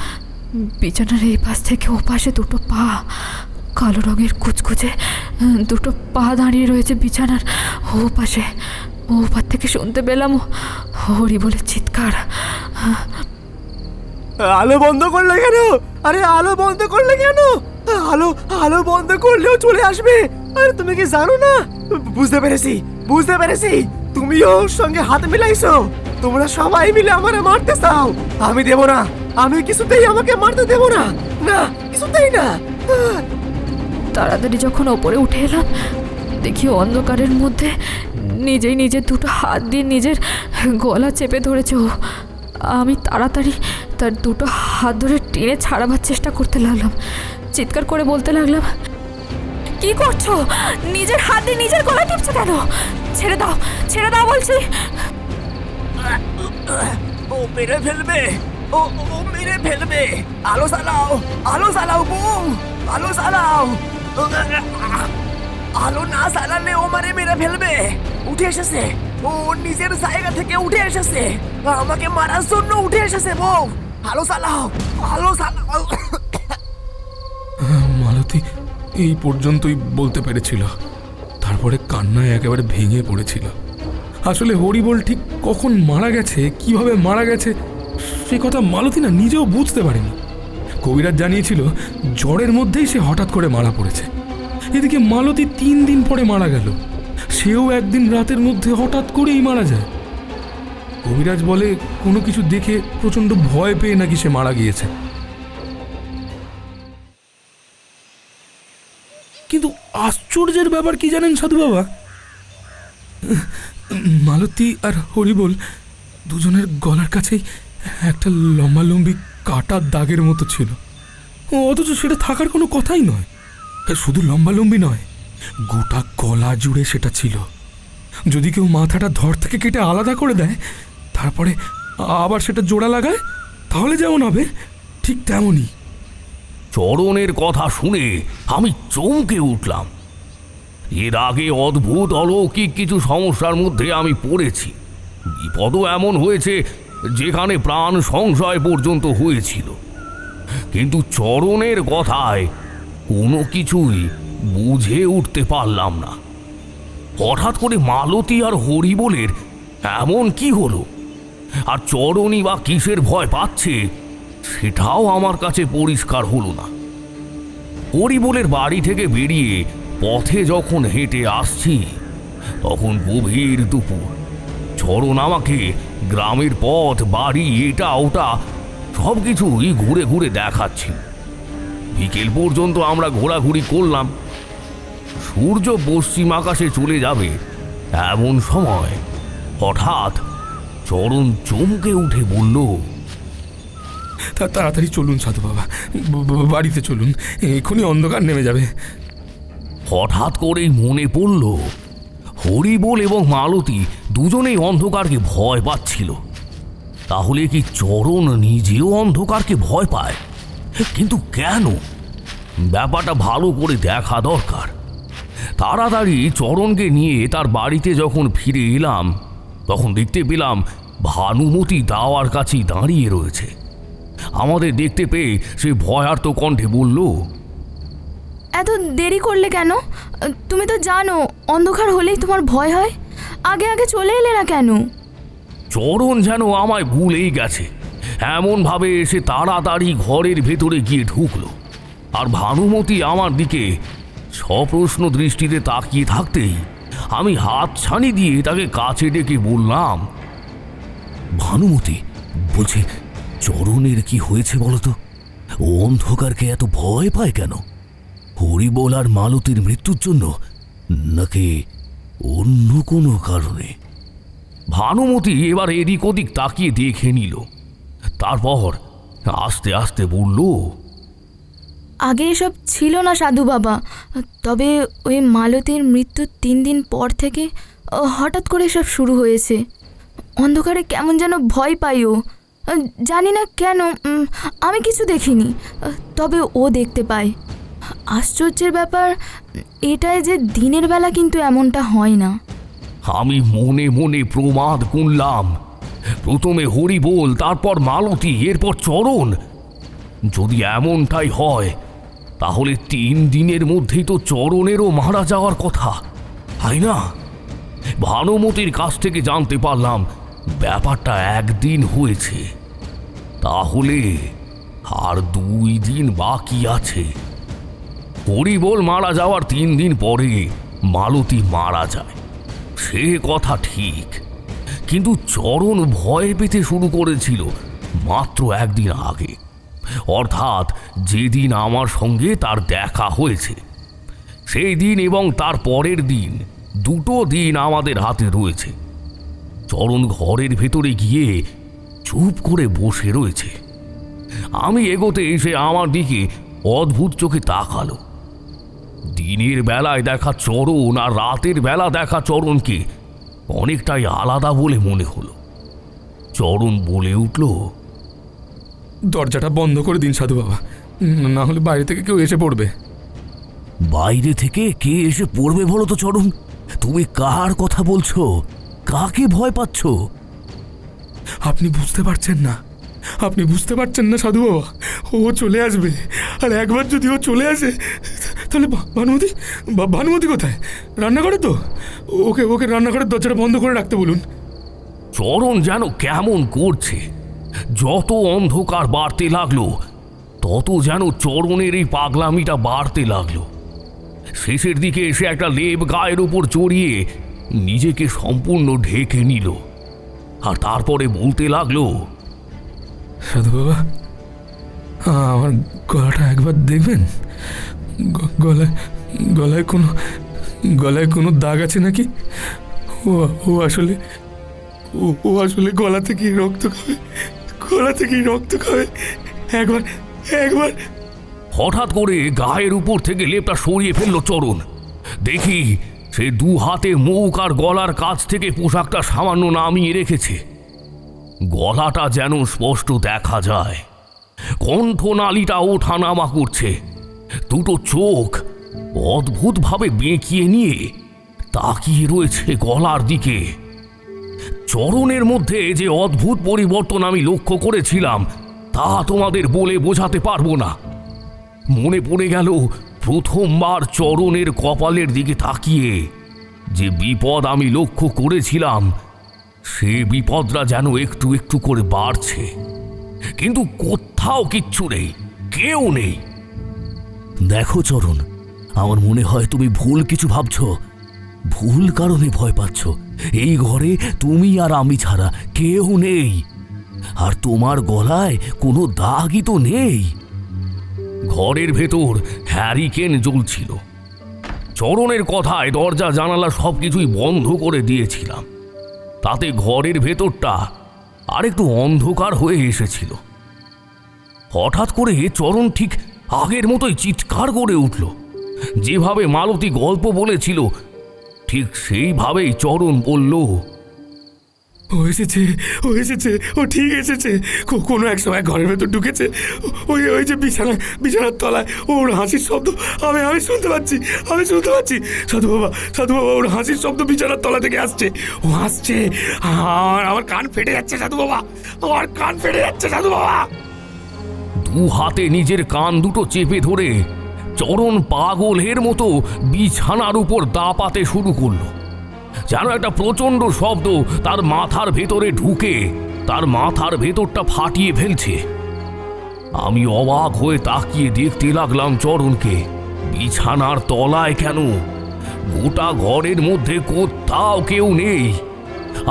বিছানার এই পাশ থেকে ও পাশে দুটো পা, কালো রঙের কুচকুচে দুটো পা দাঁড়িয়ে রয়েছে বিছানার ও পাশে। ওপার থেকে শুনতে পেলাম হরি বলে চিৎকার। আলো বন্ধ করলে কেন? আরে আলো বন্ধ করলে কেন? আলো বন্ধ করলেও চলে আসবে। আরে তুমি কি জানো না? বুঝতে পেরেছি তুমি ওর সঙ্গে হাত মিলাইছো। তোমরা সবাই মিলে আমারে মারতে চাও। আমি দেব না, আমি কিছুতেই আমাকে মারতে দেব না, না কিছুতেই না। তাড়াতাড়ি যখন ওপরে উঠে এলাম, দেখি অন্ধকারের মধ্যে নিজেই নিজের দুটো হাত দিয়ে নিজের গলা চেপে ধরেছে ও। আমি তাড়াতাড়ি তার দুটো হাত ধরে টেনে ছাড়াবার চেষ্টা করতে লাগলাম। চিৎকার করে বলতে লাগলাম, কি করছো? নিজের হাত দিয়ে নিজের গলা টিপছো কেন? ছেড়ে দাও, ছেড়ে দাও বলছি। ও মেরে ফেলবে, ও মেরে ফেলবে। আলো জ্বালাও বউ, আলো জ্বালাও। আলো না জ্বালালে ও মেরে ফেলবে। উঠে এসেছে, ও ওর নিজের জায়গা থেকে উঠে এসেছে, আমাকে মারার জন্য উঠে এসেছে। বউ, ভালো চালাও, ভালো চালাও। মালতী এই পর্যন্তই বলতে পেরেছিল, তারপরে কান্নায় একেবারে ভেঙে পড়েছিল। আসলে হরিবোল ঠিক কখন মারা গেছে, কিভাবে মারা গেছে, সে কথা মালতী না নিজেও বুঝতে পারেনি। কবিরাজ জানিয়েছিল জ্বরের মধ্যেই সে হঠাৎ করে মারা পড়েছে। এদিকে মালতী 3 দিন পরে মারা গেল, সেও একদিন রাতের মধ্যে হঠাৎ করেই মারা যায়। কবিরাজ বলে কোনো কিছু দেখে প্রচণ্ড ভয় পেয়ে নাকি সে মারা গিয়েছে। কিন্তু আশ্চর্যের ব্যাপার কি জানেন সাধু বাবা, মালতী আর হরিবোল দুজনের গলার কাছেই একটা লম্বালম্বি কাটার দাগের মতো ছিল, অথচ সেটা থাকার কোনো কথাই নয়। শুধু লম্বালম্বি নয়, গোটা গলা জুড়ে সেটা ছিল। যদি কেউ মাথাটা ধর থেকে কেটে আলাদা করে দেয়, তারপরে আবার সেটা জোড়া লাগায়, তাহলে যেমন হবে ঠিক তেমনই। চরণের কথা শুনে আমি চমকে উঠলাম। এর আগে অদ্ভুত অলৌকিক কিছু সমস্যার মধ্যে আমি পড়েছি, বিপদও এমন হয়েছে যেখানে প্রাণ সংশয় পর্যন্ত হয়েছিল, কিন্তু চরণের কথায় কোনো কিছুই বুঝে উঠতে পারলাম না। হঠাৎ করে মালতী আর হরিবোলের এমন কি হলো, আর চরণই বা কিসের ভয় পাচ্ছে সেটাও আমার কাছে পরিষ্কার হলো না। হরিবোলের বাড়ি থেকে বেরিয়ে পথে যখন হেঁটে আসছি, তখন গভীর দুপুর। চরণ আমাকে গ্রামের পথ, বাড়ি, এটা ওটা সব কিছুই ঘুরে ঘুরে দেখাচ্ছিল। বিকেল পর্যন্ত আমরা ঘোরাঘুরি করলাম। সূর্য পশ্চিম আকাশে চলে যাবে এমন সময় হঠাৎ চরণ চমকে উঠে বলল, তাড়াতাড়ি চলুন সাধু বাবা, বাড়িতে চলুন, এক্ষুনি অন্ধকার নেমে যাবে। হঠাৎ করেই মনে পড়ল হরিবোল এবং মালতী দুজনেই অন্ধকারকে ভয় পাচ্ছিল। তাহলে কি চরণ নিজেও অন্ধকারকে ভয় পায়? কিন্তু কেন? ব্যাপারটা ভালো করে দেখা দরকার। তাড়াতাড়ি চরণকে নিয়ে তার বাড়িতে যখন ফিরে এলাম, তখন দেখতে পেলাম ভানুমতি দাওয়ার কাছেই দাঁড়িয়ে রয়েছে। আমাদের দেখতে পেয়ে সে ভয়ার্ত কণ্ঠে বলল, এত দেরি করলে কেন? তুমি তো জানো অন্ধকার হলেই তোমার ভয় হয়, আগে আগে চলে এলে না কেন? চরণ যেন আমায় ভুলেই গেছে এমনভাবে এসে তাড়াতাড়ি ঘরের ভেতরে গিয়ে ঢুকলো। আর ভানুমতি আমার দিকে সপ্রশ্ন দৃষ্টিতে তাকিয়ে থাকতেই আমি হাত ছানি দিয়ে তাকে কাছে ডেকে বললাম, ভানুমতি, বলছি চরণের কি হয়েছে বলতো? ও অন্ধকারকে এত ভয় পায় কেন? হরিবোল আর মালতীর মৃত্যুর জন্য, নাকি অন্য কোনো কারণে? ভানুমতি এবার এদিক ওদিক তাকিয়ে দেখে নিল, তারপর আস্তে আস্তে বলল, আগে এসব ছিল না সাধু বাবা, তবে ওই মালতীর মৃত্যুর 3 দিন পর থেকে হঠাৎ করে এসব শুরু হয়েছে। অন্ধকারে কেমন যেন ভয় পাই ও, জানি না কেন। আমি কিছু দেখিনি, তবে ও দেখতে পায়। আশ্চর্যের ব্যাপার এটাই যে দিনের বেলা কিন্তু এমনটা হয় না। আমি মনে মনে প্রমাদ গুনলাম, প্রথমে হরিবোল, তারপর মালতী, এরপর চরণ। যদি এমনটাই হয় তাহলে 3 দিনের মধ্যেই তো চরণেরও মারা যাওয়ার কথা, তাই না? ভানুমতির কাছ থেকে জানতে পারলাম ব্যাপারটা 1 দিন হয়েছে, তাহলে আর 2 দিন বাকি আছে। হরিবোল মারা যাওয়ার 3 দিন পরে মালতী মারা যায়, সে কথা ঠিক, কিন্তু চরণ ভয় পেতে শুরু করেছিল মাত্র 1 দিন আগে, অর্থাৎ যেদিন আমার সঙ্গে তার দেখা হয়েছে সেই দিন এবং তার পরের দিন, 2 দিন আমাদের হাতে রয়েছে। চরণ ঘরের ভেতরে গিয়ে চুপ করে বসে রয়েছে। আমি এগোতে এসে আমার দিকে অদ্ভুত চোখে তাকালো। দিনের বেলায় দেখা চরণ আর রাতের বেলা দেখা চরণকে অনেকটাই আলাদা বলে মনে হলো। চরণ বলে উঠল, দরজাটা বন্ধ করে দিন সাধু বাবা, না হলে বাইরে থেকে কেউ এসে পড়বে। বাইরে থেকে কে এসে পড়বে বলো তো চরণ? তুমি কার কথা বলছো? কাকে ভয় পাচ্ছ? আপনি বুঝতে পারছেন না, আপনি বুঝতে পারছেন না সাধু বাবা। ও চলে আসবে, আর একবার যদি ও চলে আসে তাহলে ভানুমতি, ভানুমতি কোথায়? রান্নাঘরে তো? ওকে ওকে রান্নাঘরের দরজাটা বন্ধ করে রাখতে বলুন। চরণ যেন কেমন করছে। যত অন্ধকার বাড়তে লাগলো তত যেন চরণের এই পাগলামিটা বাড়তে লাগলো। শেষের দিকে এসে একটা লেপ গায়ের উপর চড়িয়ে নিজেকে সম্পূর্ণ ঢেকে নিল, আর তারপরে বলতে লাগলো, সাধু বাবা, আমার গলাটা একবার দেখবেন। গলায় গলায় কোনো দাগ আছে নাকি? ও আসলে গলা থেকেই রক্ত খাবে, গলা থেকেই রক্ত খাবে। একবার হঠাৎ করে গায়ের উপর থেকে লেপটা সরিয়ে ফেললো চরণ। দেখি সে দু হাতে মুখ আর গলার কাছ থেকে পোশাকটা সামান্য নামিয়ে রেখেছে। গলাটা যেন স্পষ্ট দেখা যায়, কণ্ঠনালীটা ওঠানামা করছে। দুটো চোখ অদ্ভুতভাবে বেঁকিয়ে নিয়ে তাকিয়ে রয়েছে গলার দিকে। চরণের মধ্যে যে অদ্ভুত পরিবর্তন আমি লক্ষ্য করেছিলাম তা তোমাদের বলে বোঝাতে পারবো না। মনে পড়ে গেল প্রথমবার চরণের কপালের দিকে তাকিয়ে যে বিপদ আমি লক্ষ্য করেছিলাম, সে বিপদটা যেন একটু একটু করে বাড়ছে, কিন্তু কোথাও কিচ্ছু নেই, কেউ নেই। দেখো চরণ, আমার মনে হয় তুমি ভুল কিছু ভাবছো। ভুল কারণে ভয় পাচ্ছ। এই ঘরে তুমি আর আমি ছাড়া কেউ নেই, আর তোমার গলায় কোনো দাগই তো নেই। ঘরের ভেতর হ্যারিকেন জ্বলছিল। চরণের কথায় দরজা জানালা সবকিছুই বন্ধ করে দিয়েছিলাম, তাতে ঘরের ভেতরটা আরেকটু অন্ধকার হয়ে এসেছিল। হঠাৎ করে চরণ ঠিক আগের মতোই চিৎকার করে উঠল। যেভাবে মালতী গল্প বলেছিল ঠিক সেইভাবেই চরণ বলল, ও এসেছে, ও ঠিক এসেছে। কোনো এক সময় ঘরের ভেতর ঢুকেছে। ওই যে বিছানার তলায় ওর হাসির শব্দ আমি শুনতে পাচ্ছি। সাধু বাবা, ওর হাসির শব্দ বিছানার তলা থেকে আসছে। ও হাসছে, আমার কান ফেটে যাচ্ছে সাধু বাবা, আমার কান ফেটে যাচ্ছে সাধু বাবা। দু হাতে নিজের কান দুটো চেপে ধরে চরণ পাগলের মতো বিছানার উপর দাপাতে শুরু করলো। যেন একটা প্রচণ্ড শব্দ তার মাথার ভেতরে ঢুকে তার মাথার ভেতরটা ফাটিয়ে ফেলছে। আমি অবাক হয়ে তাকিয়ে দেখতে লাগলাম চরণকে। বিছানার তলায় কেন, গোটা ঘরের মধ্যে কোথাও কেউ নেই।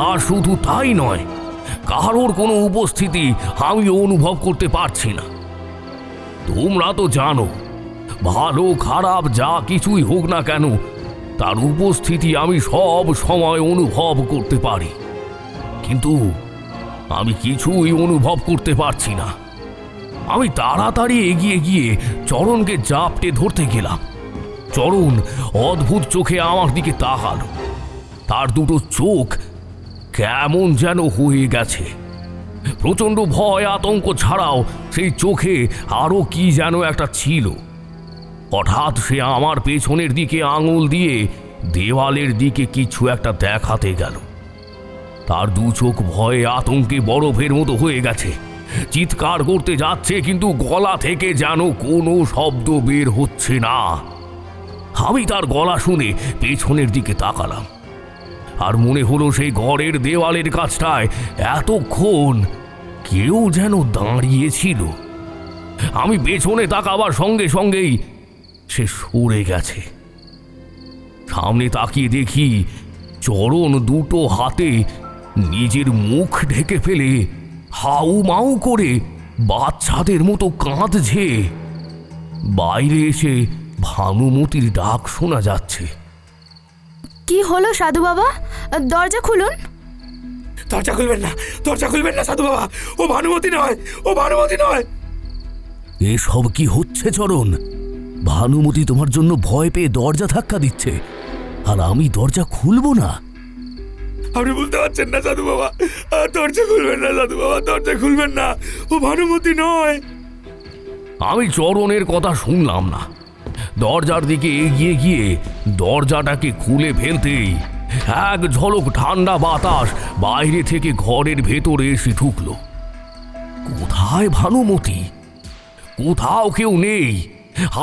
আর শুধু তাই নয়, কারোর কোনো উপস্থিতি আমি অনুভব করতে পারছি না। তোমরা তো জানো, ভালো খারাপ যা কিছুই হোক না কেন, তার উপস্থিতি আমি সব সময় অনুভব করতে পারি, কিন্তু আমি কিছুই অনুভব করতে পারছি না। আমি তাড়াতাড়ি এগিয়ে গিয়ে চরণকে জাপটে ধরতে গেলাম। চরণ অদ্ভুত চোখে আমার দিকে তাকালো। তার দুটো চোখ কেমন যেন হয়ে গেছে। প্রচণ্ড ভয় আতঙ্ক ছাড়াও সেই চোখে আরো কি যেন একটা ছিল। হঠাৎ সে আমার পেছনের দিকে আঙুল দিয়ে দেওয়ালের দিকে কিছু একটা দেখাতে গেল। তার দু চোখ ভয়ে আতঙ্কে বরফের মতো হয়ে গেছে। চিৎকার করতে যাচ্ছে, কিন্তু গলা থেকে যেন কোনো শব্দ বের হচ্ছে না। আমি তার গলা শুনে পেছনের দিকে তাকালাম, আর মনে হলো সেই ঘরের দেওয়ালের কাছটায় এতক্ষণ কেউ যেন দাঁড়িয়েছিল। আমি পেছনে তাকাবার সঙ্গে সঙ্গেই সে সরে গেছে। সামনে তাকিয়ে দেখি চরণ দুটো হাতে নিজের মুখ ঢেকে ফেলে হাউ মাউ করে বাচ্চাদের মতো কাঁদছে। বাইরে এসে ভানুমতির ডাক শোনা যাচ্ছে। কি হলো সাধু বাবা? দরজা খুলুন। দরজা খুলবেন না সাধু বাবা, ও ভানুমতি নয়। এসব কি হচ্ছে চরণ? ভানুমতি তোমার জন্য ভয় পেয়ে দরজা ধাক্কা দিচ্ছে, আর আমি দরজা খুলবো না? আপনি বুঝতে পারছেন না সাধু বাবা, দরজা খুলবেন না সাধু বাবা, দরজা খুলবেন না, ও ভানুমতি নয়। আমি চরণের কথা শুনলাম না। দরজার দিকে এগিয়ে গিয়ে দরজাটাকে খুলে ফেলতেই এক ঝলক ঠান্ডা বাতাস বাইরে থেকে ঘরের ভেতরে এসে ঢুকলো। কোথায় ভানুমতি? কোথাও কেউ নেই।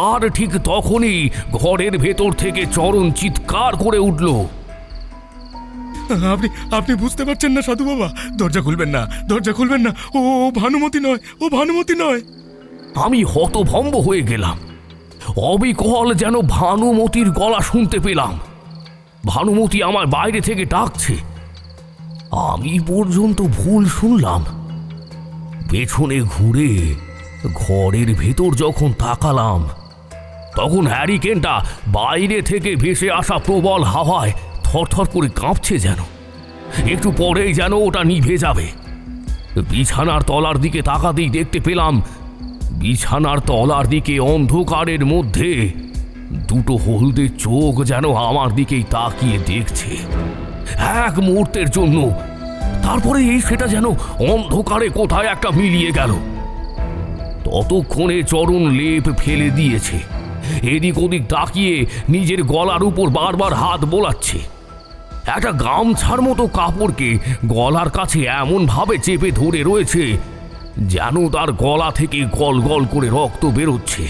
আর ঠিক তখনই ঘরের ভেতর থেকে চরণ চিৎকার করে উঠল। আপনি আপনি বুঝতে পারছেন না সাধু বাবা? দরজা খুলবেন না, দরজা খুলবেন না। ও ভানুমতি নয়, ও ভানুমতি নয়। আমি হতভম্ব হয়ে গেলাম। অবিকল যেন ভানুমতির গলা শুনতে পেলাম। ভানুমতি আমার বাইরে থেকে ডাকছে। আমি পর্যন্ত ভুল শুনলাম। পেছনে ঘুরে ঘরের ভেতর যখন তাকালাম, তখন হ্যারিকেনটা বাইরে থেকে ভেসে আসা প্রবল হাওয়ায় থরথর করে কাঁপছে যেন। একটু পরেই যেন ওটা নিভে যাবে। বিছানার তলার দিকে তাকাতেই দেখতে পেলাম বিছানার তলার দিকে অন্ধকারের মধ্যে দুটো হলদে চোখ যেন আমার দিকেই তাকিয়ে দেখছে এক মুহূর্তের জন্য। তারপরে সেটা যেন অন্ধকারে কোথায় একটা মিলিয়ে গেল। ততক্ষণে চরণ লেপ ফেলে দিয়েছে। এদিক ওদিক তাকিয়ে নিজের গলার উপর বারবার হাত বোলাচ্ছে। একটা গামছার মতো কাপড়কে গলার কাছে এমন ভাবে চেপে ধরে রয়েছে যেন তার গলা থেকে গল গল করে রক্ত বেরোচ্ছে।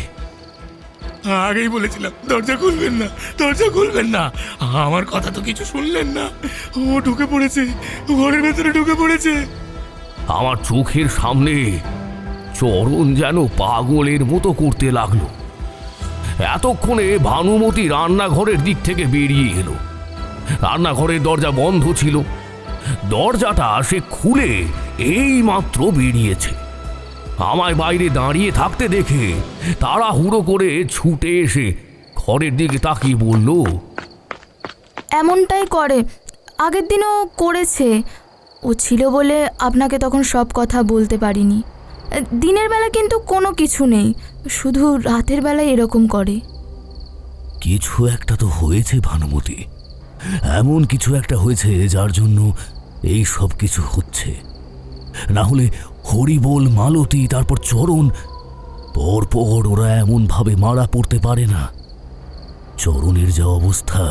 আগেই বলেছিলাম দরজা খুলবেন না, দরজা খুলবেন না। আমার কথা তো কিছু শুনলেন না। ও ঢুকে পড়েছে, ঘরের ভেতরে ঢুকে পড়েছে। আমার চোখের সামনে চরণ যেন পাগলের মতো করতে লাগলো। এতক্ষণে ভানুমতি রান্নাঘরের দিক থেকে বেরিয়ে এলো। রান্নাঘরের দরজা বন্ধ ছিল। দরজাটা সে খুলে এই মাত্র বেরিয়েছে। আমায় বাইরে দাঁড়িয়ে থাকতে দেখে তাড়াহুড়ো করে ছুটে এসে ঘরের দিকে তাকিয়ে বলল, এমনটাই করে, আগের দিনও করেছে। ও ছিল বলে আপনাকে তখন সব কথা বলতে পারিনি। দিনের বেলা কিন্তু কোনো কিছু নেই, শুধু রাতের বেলায় এরকম করে। কিছু একটা তো হয়েছে ভানুমতি। এমন কিছু একটা হয়েছে যার জন্য এই সব কিছু হচ্ছে। না হলে হরিবোল, মালতী, তারপর চরণ পরপর ওরা এমনভাবে মারা পড়তে পারে না। চরণের যা অবস্থা,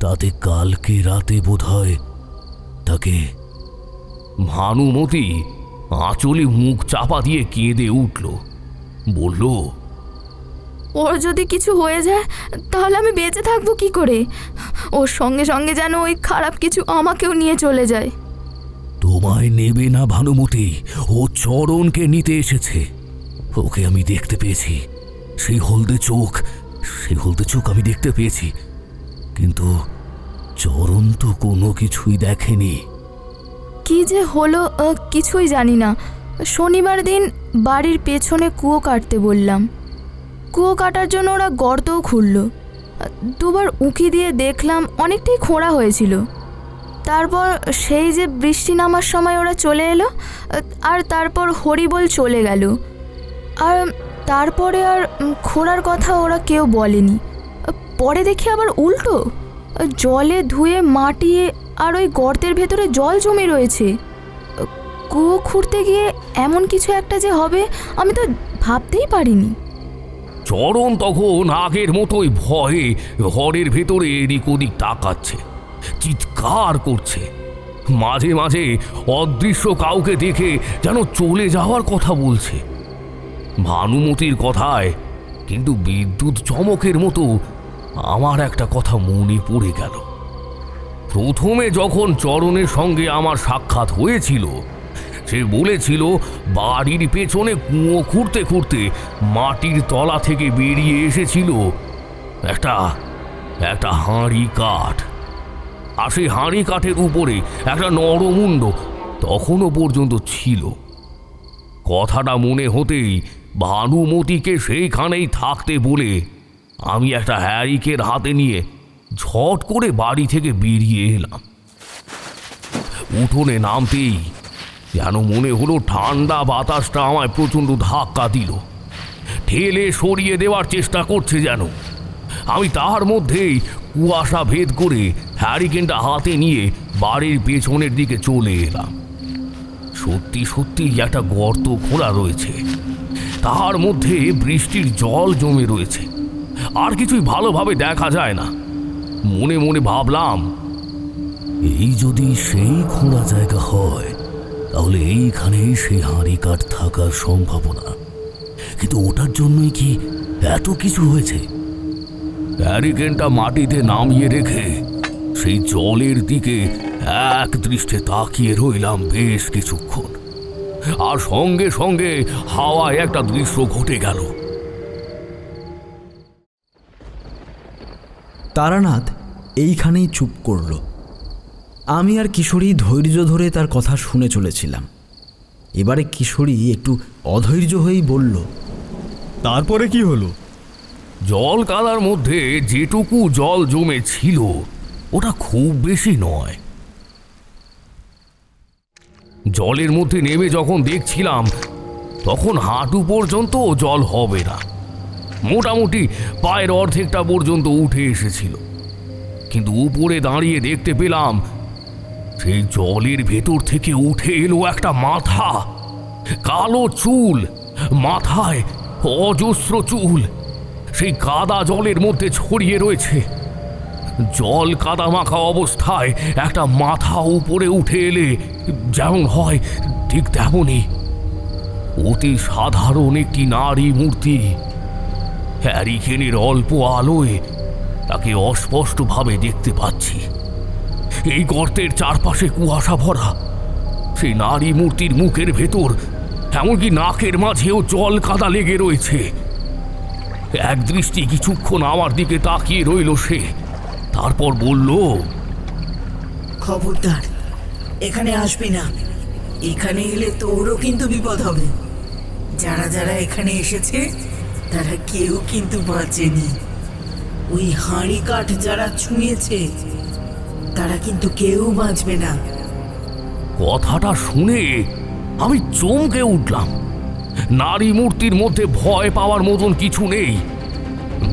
তাতে কালকে রাতে বোধহয় তাকে। ভানুমতি আঁচলে মুখ চাপা দিয়ে কেঁদে উঠল। বলল, ওর যদি কিছু হয়ে যায় তাহলে আমি বেঁচে থাকবো কি করে? ওর সঙ্গে সঙ্গে যেন ওই খারাপ কিছু আমাকেও নিয়ে চলে যায়। তোমায় নেবে না ভানুমতি, ও চরণকে নিতে এসেছে। ওকে আমি দেখতে পেয়েছি। সেই হলদে চোখ আমি দেখতে পেয়েছি। কিন্তু চরণ তো কোনো কিছুই দেখেনি। কি যে হলো কিছুই জানি না। শনিবার দিন বাড়ির পেছনে কুয়ো কাটতে বললাম। কুয়ো কাটার জন্য ওরা গর্তও খুলল। দুবার উঁকি দিয়ে দেখলাম অনেকটাই খোঁড়া হয়েছিল। তারপর সেই যে বৃষ্টি নামার সময় ওরা চলে এলো, আর তারপর হরিবোল চলে গেল। আর তারপরে আর খোঁড়ার কথা ওরা কেউ বলেনি। পরে দেখি আবার উল্টো, জলে ধুয়ে মাটি আর ওই গর্তের ভেতরে জল জমে রয়েছে। কুয়ো খুঁড়তে গিয়ে এমন কিছু একটা যে হবে আমি তো ভাবতেই পারিনি। চরণ তখন আগের মতোই ভয়ে ঘরের ভেতরে এদিক ওদিক তাকাচ্ছে, চিৎকার করছে। মাঝে মাঝে অদৃশ্য কাউকে দেখে যেন চলে যাওয়ার কথা বলছে। ভানুমতির কথায় কিন্তু বিদ্যুৎ চমকের মতো আমার একটা কথা মনে পড়ে গেল। প্রথমে যখন চরণের সঙ্গে আমার সাক্ষাৎ হয়েছিল, সে বলেছিল বাড়ির পেছনে কুয়ো খুঁড়তে খুঁড়তে মাটির তলা থেকে বেরিয়ে এসেছিল একটা হাঁড়ি কাঠ। আর সেই হাঁড়ি কাঠের উপরে একটা নরমুণ্ড তখনও পর্যন্ত ছিল। কথাটা মনে হতেই ভানুমতিকে সেইখানেই থাকতে বলে আমি একটা হ্যারিকেন হাতে নিয়ে ঝট করে বাড়ি থেকে বেরিয়ে এলাম। উঠোনে নামতেই যেন মনে হলো ঠান্ডা বাতাসটা আমায় প্রচণ্ড ধাক্কা দিল, ঠেলে সরিয়ে দেওয়ার চেষ্টা করছে যেন। আমি তার মধ্যেই কুয়াশা ভেদ করে হ্যারিকেনটা হাতে নিয়ে বাড়ির পেছনের দিকে চলে এলাম। সত্যি সত্যি একটা গর্ত খোঁড়া রয়েছে, তার মধ্যে বৃষ্টির জল জমে রয়েছে। আর কিছুই ভালোভাবে দেখা যায় না। মনে মনে ভাবলাম, এই যদি সেই খোঁড়া জায়গা হয় তাহলে এইখানেই সেই হাঁড়ি কাঠ থাকার সম্ভাবনা। কিন্তু ওটার জন্যই কি এত কিছু হয়েছে? ব্যারিকেডটা মাটিতে নামিয়ে রেখে সেই জলের দিকে এক দৃষ্টে তাকিয়ে রইলাম বেশ কিছুক্ষণ। আর সঙ্গে সঙ্গে হাওয়ায় একটা দৃশ্য ঘটে গেল। তারানাথ এইখানেই চুপ করল। আমি আর কিশোরী ধৈর্য ধরে তার কথা শুনে চলেছিলাম। এবারে কিশোরী একটু অধৈর্য হয়েই বলল, তারপরে কি হলো? জল কাদার মধ্যে যেটুকু জল জমে ছিল ওটা খুব বেশি নয়। জলের মধ্যে নেমে যখন দেখছিলাম তখন হাঁটু পর্যন্ত জল হবে না, মোটামুটি পায়ের অর্ধেকটা পর্যন্ত উঠে এসেছিল। কিন্তু উপরে দাঁড়িয়ে দেখতে পেলাম সেই জলের ভেতর থেকে উঠে এলো একটা মাথা, কালো চুল, মাথায় অজস্র চুল, সেই কাদা জলের মধ্যে ছড়িয়ে রয়েছে। জল কাদা মাখা অবস্থায় একটা মাথা উপরে উঠে এলে যেমন হয় ঠিক তেমনই অতি সাধারণ একটি নারী মূর্তি। হ্যারিকেনের অল্প আলোয় তাকে অস্পষ্টভাবে দেখতে পাচ্ছি। এই গর্তের চারপাশে কুয়াশা ভরা। সেই নারী মূর্তির মুখের ভেতর এমনকি নাকের মাঝেও জল কাদা লেগে রয়েছে। এক দৃষ্টি কিছুক্ষণ আমার দিকে তাকিয়ে রইল সে, তারপর বলল, খবরদার এখানে আসবি না। এখানে এলে তোরও কিন্তু বিপদ হবে। যারা যারা এখানে এসেছে তারা কেউ কিন্তু বাঁচেনি। ওই হাঁড়ি কাঠ যারা ছুঁয়েছে তারা কিন্তু কেউ বাঁচবে না। কথাটা শুনে আমি চমকে উঠলাম। নারী মূর্তির মধ্যে ভয় পাওয়ার মতন কিছু নেই।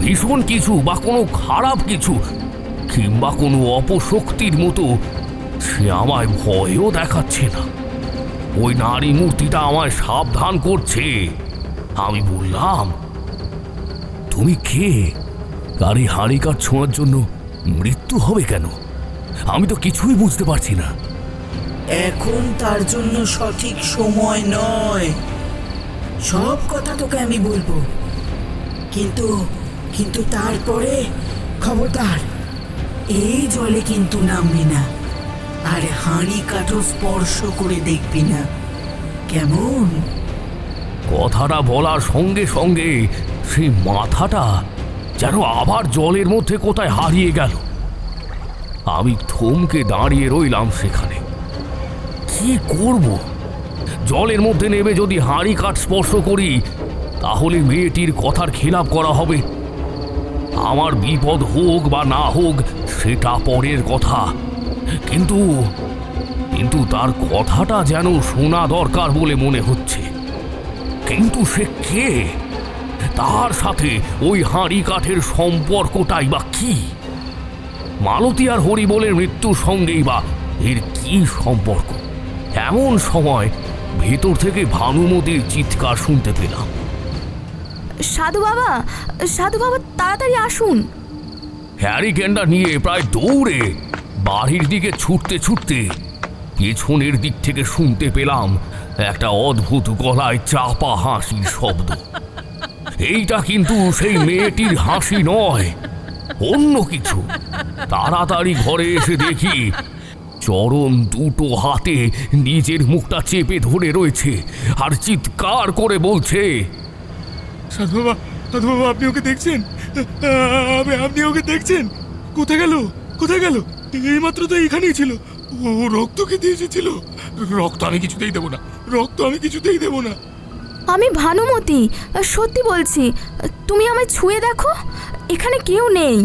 ভীষণ কিছু বা কোনো খারাপ কিছু কিংবা কোনো অপশক্তির মতো সে আমায় ভয়ও দেখাচ্ছে না। ওই নারী মূর্তিটা আমায় সাবধান করছে। আমি বললাম, তুমি কে? আর এই হাঁড়ি কাঠ ছোঁয়ার জন্য মৃত্যু হবে কেন? আমি তো কিছুই বুঝতে পারছি না। এখন তার জন্য সঠিক সময় নয়। সব কথা তোকে আমি বলবো, কিন্তু কিন্তু তারপরে খবরদার এই জলে কিন্তু নামবি না, আর হাঁড়ি কাঠও স্পর্শ করে দেখবি না, কেমন? কথাটা বলার সঙ্গে সঙ্গে সেই মাথাটা যেন আবার জলের মধ্যে কোথায় হারিয়ে গেল। আমি থমকে দাঁড়িয়ে রইলাম সেখানে। কি করব? জলের মধ্যে নেমে যদি হাঁড়ি কাঠ স্পর্শ করি তাহলে মেয়েটির কথার খেলাপ করা হবে। আমার বিপদ হোক বা না হোক সেটা পরের কথা, কিন্তু কিন্তু তার কথাটা যেন শোনা দরকার বলে মনে হচ্ছে। কিন্তু সে কে? তার সাথে ওই হাঁড়ি কাঠের সম্পর্কটাই বা কি? মালতী আর হরিবোলের মৃত্যুর সঙ্গেই বা এর কি সম্পর্ক? এমন সময় ভেতর থেকে ভানুমতির চিৎকার শুনতে পেলাম। সাধু বাবা, সাধু বাবা, তাড়াতাড়ি আসুন। হ্যারিকেনটা নিয়ে প্রায় দৌড়ে বাড়ির দিকে ছুটতে ছুটতে পেছনের দিক থেকে শুনতে পেলাম একটা অদ্ভুত গলায় চাপা হাসির শব্দ। এইটা কিন্তু সেই মেয়েটির হাসি নয়, অন্য কিছু। তাড়াতাড়ি ঘরে এসে দেখি চরণ দুটো হাতে নিজের মুখটা চেপে ধরে রয়েছে আর চিৎকার করে বলছে, সাধু বাবা, সাধু বাবা, আপনি ওকে দেখছেন? আপনি ওকে দেখছেন? কোথায় গেল? কোথায় গেল? এইমাত্র তো এইখানেই ছিল। ও রক্ত খেতে এসেছিল। রক্ত আমি কিছুতেই দেবো না, রক্ত আমি কিছুতেই দেবো না। আমি ভানুমতি, সত্যি বলছি। তুমি আমায় ছুঁয়ে দেখো, এখানে কেউ নেই।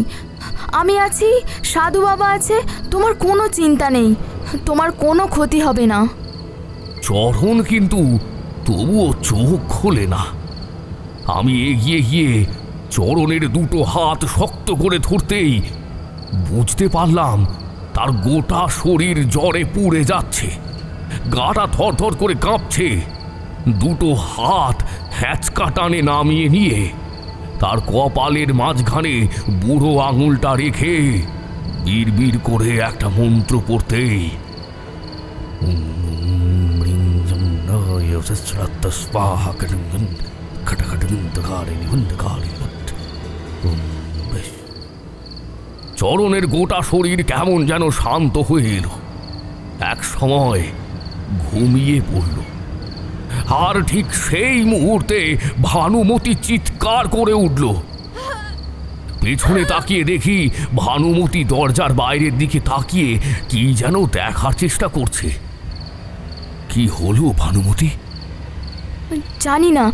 আমি আছি, সাধু বাবা আছে, তোমার কোনো চিন্তা নেই, তোমার কোনো ক্ষতি হবে না। চরণ কিন্তু তবুও চোখ খোলে না। আমি এগিয়ে গিয়ে চরণের দুটো হাত শক্ত করে ধরতেই বুঝতে পারলাম তার গোটা শরীর জ্বরে পুড়ে যাচ্ছে, গাটা থরথর করে কাঁপছে। দুটো হাত হ্যাঁচকা টানে নামিয়ে নিয়ে তার কপালের মাঝখানে বুড়ো আঙুলটা রেখে বিড় করে একটা মন্ত্র পড়তেই চরণের গোটা শরীর কেমন যেন শান্ত হয়ে এলো। এক সময় ঘুমিয়ে পড়ল। আর ঠিক সেই মুহূর্তে ভানুমতি চিৎকার করে উঠল। পেছনে তাকিয়ে দেখি ভানুমতি দরজার বাইরের দিকে তাকিয়ে কি যেন দেখার চেষ্টা করছে। কি হলো ভানুমতি? জানি না,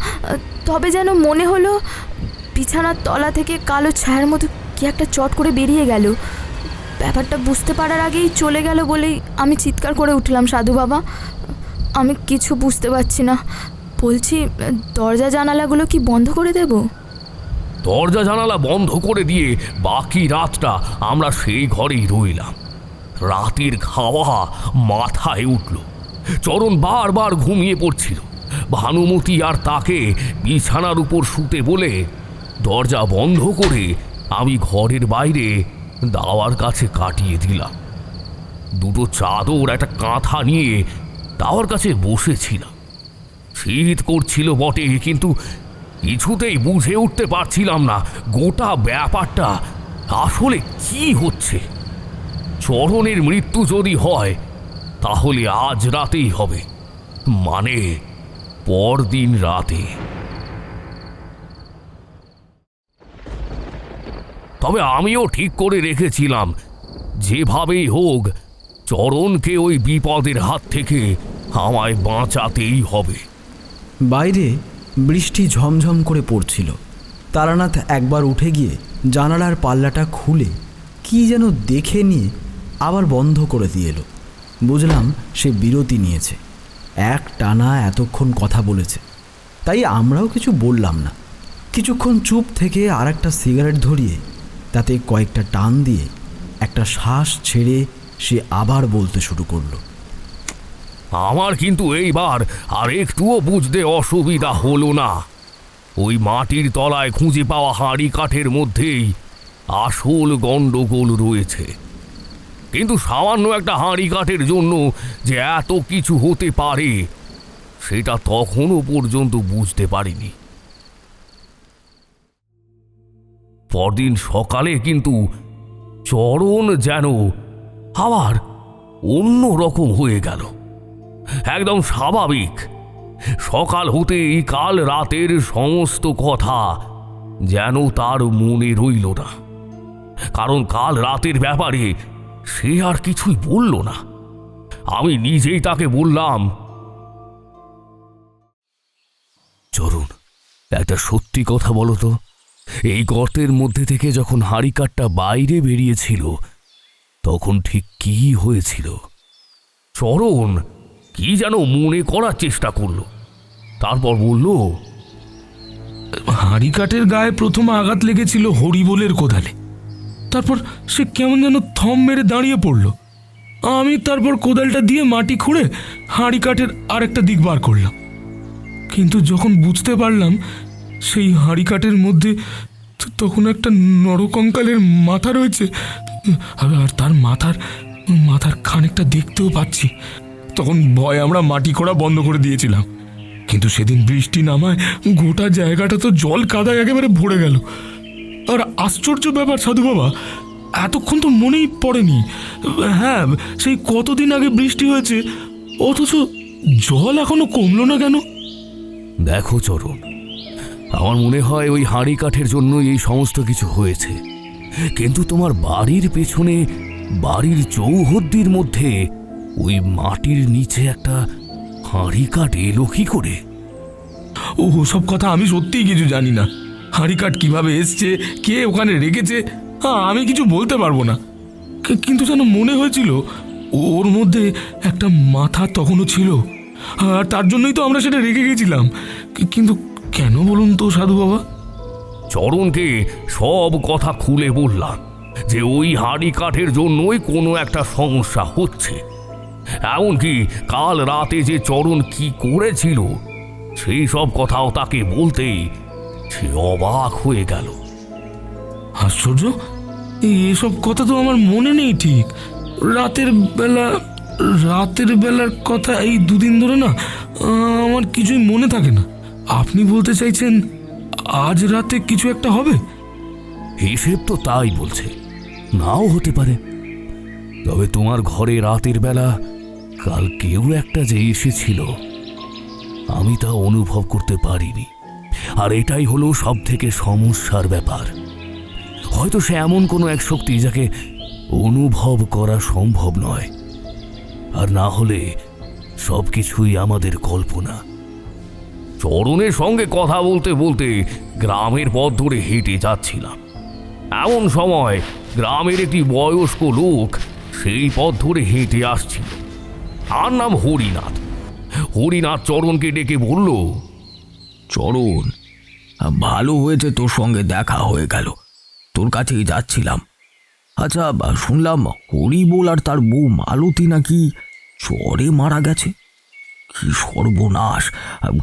তবে যেন মনে হলো বিছানার তলা থেকে কালো ছায়ার মতো কি একটা চট করে বেরিয়ে গেল। ব্যাপারটা বুঝতে পারার আগেই চলে গেল বলেই আমি চিৎকার করে উঠলাম। সাধু বাবা, আমি কিছু বুঝতে পারছি না। বলছি, দরজা জানালাগুলো কি বন্ধ করে দেব? দরজা জানালা বন্ধ করে দিয়ে বাকি রাতটা আমরা সেই ঘরেই রইলাম। রাতের খাওয়া মাথায় উঠল। চরণ বারবার ঘুমিয়ে পড়ছিল। ভানুমতি আর তাকে বিছানার উপর শুতে বলে দরজা বন্ধ করে আমি ঘরের বাইরে দাওয়ার কাছে কাটিয়ে দিলাম। দুটো চাদর একটা কাঁথা নিয়ে দাওয়ার কাছে বসেছিলাম। শীত করছিল বটে, কিন্তু কিছুতেই বুঝে উঠতে পারছিলাম না গোটা ব্যাপারটা আসলে কি হচ্ছে। চরণের মৃত্যু যদি হয় তাহলে আজ রাতেই হবে, মানে পরদিন রাতে। তবে আমিও ঠিক করে রেখেছিলাম যেভাবেই হোক চরণকে ওই বিপদের হাত থেকে আমায় বাঁচাতেই হবে। বাইরে বৃষ্টি ঝমঝম করে পড়ছিল। তারানাথ একবার উঠে গিয়ে জানালার পাল্লাটা খুলে কি যেন দেখে নিয়ে আবার বন্ধ করে দিয়ে এলো। বুঝলাম সে বিরতি নিয়েছে, এক টানা এতক্ষণ কথা বলেছে। তাই আমরাও কিছু বললাম না। কিছুক্ষণ চুপ থেকে আর একটা সিগারেট ধরিয়ে তাতে কয়েকটা টান দিয়ে একটা শ্বাস ছেড়ে সে আবার বলতে শুরু করলো। আমার কিন্তু এইবার আর একটুও বুঝতে অসুবিধা হলো না। ওই মাটির তলায় খুঁজে পাওয়া হাঁড়ি কাঠের মধ্যেই আসল গন্ডগোল রয়েছে। কিন্তু সামান্য একটা হাঁড়ি কাঠের জন্য যে এত কিছু হতে পারে সেটা তখনও পর্যন্ত বুঝতে পারিনি। পরদিন সকালে কিন্তু চরণ যেন আবার অন্য রকম হয়ে গেল, একদম স্বাভাবিক। সকাল হতেই কাল রাতের সমস্ত কথা যেন তার মনে রইল না, কারণ কাল রাতের ব্যাপারে সে আর কিছুই বলল না। আমি নিজেই তাকে বললাম, চরণ, একটা সত্যি কথা বলো তো, এই গর্তের মধ্যে থেকে যখন হাঁড়িকাঠটা বাইরে বেরিয়েছিল তখন ঠিক কি হয়েছিল? চরণ কি যেন মনে করার চেষ্টা করলো, তারপর বলল, হাঁড়ি কাঠের গায়ে প্রথম আঘাত লেগেছিল হরিবোলের কোদালে। তারপর সে কেমন যেন থম মেরে দাঁড়িয়ে পড়ল। আমি তারপর কোদালটা দিয়ে মাটি খুঁড়ে হাঁড়ি কাঠের আরেকটা দিক বার করলাম। কিন্তু যখন বুঝতে পারলাম সেই হাঁড়ি কাঠের মধ্যে তখন একটা নরকঙ্কালের মাথা রয়েছে, আর তার মাথার খানিকটা দেখতেও পাচ্ছি, তখন ভয়ে আমরা মাটি খোঁড়া বন্ধ করে দিয়েছিলাম। কিন্তু সেদিন বৃষ্টি নামায় গোটা জায়গাটা তো জল কাদায় একেবারে ভরে গেল। আর আশ্চর্য ব্যাপার সাধু বাবা, এতক্ষণ তো মনেই পড়েনি। হ্যাঁ, সেই কতদিন আগে বৃষ্টি হয়েছে, অথচ জল এখনো কমলো না কেন? দেখো চরণ, আমার মনে হয় ওই হাঁড়ি কাঠের জন্যই এই সমস্ত কিছু হয়েছে। কিন্তু তোমার বাড়ির পেছনে বাড়ির চৌহদ্দির মধ্যে ওই মাটির নিচে একটা হাঁড়ি কাঠ এলো কি করে? ও সব কথা আমি সত্যিই কিছু জানি না। হাঁড়ি কাঠ কিভাবে এসছে, কে ওখানে রেখেছে, আমি কিছু বলতে পারবো না। কিন্তু যেন মনে হয়েছিল ওর মধ্যে একটা মাথা তখনও ছিল, আর তার জন্যই তো আমরা সেটা রেখে গেছিলাম। কিন্তু কেন বলুন তো সাধু বাবা? চরণকে সব কথা খুলে বললাম যে ওই হাঁড়ি কাঠের জন্যই কোনো একটা সমস্যা হচ্ছে। এমনকি কাল রাতে যে চরণ কি করেছিল সেই সব কথাও তাকে বলতেই সে অবাক হয়ে গেল। আশ্চর্য, এসব কথা তো আমার মনে নেই ঠিক। রাতের বেলার কথা এই দুদিন ধরে না আমার কিছুই মনে থাকে না। আপনি বলতে চাইছেন আজ রাতে কিছু একটা হবে? হিসেব তো তাই বলছে, নাও হতে পারে। তবে তোমার ঘরে রাতের বেলা কাল কেউ একটা যে এসেছিল, আমি তা অনুভব করতে পারিনি। আর এটাই হলো সব থেকে সমস্যার ব্যাপার। হয়তো সে এমন কোনো এক শক্তি যাকে অনুভব করা সম্ভব নয়, আর না হলে সবকিছুই আমাদের কল্পনা। চরণের সঙ্গে কথা বলতে বলতে গ্রামের পথ ধরে হেঁটে যাচ্ছিলাম। এমন সময় গ্রামের একটি বয়স্ক লোক সেই পথ ধরে হেঁটে আসছিল। তার নাম হরিনাথ। হরিনাথ চরণকে ডেকে বলল, চরণ, ভালো হয়েছে তোর সঙ্গে দেখা হয়ে গেল, তোর কাছেই যাচ্ছিলাম। আচ্ছা, শুনলাম হরিবোল আর তার বউ মালতী নাকি জ্বরে মারা গেছে। কি সর্বনাশ!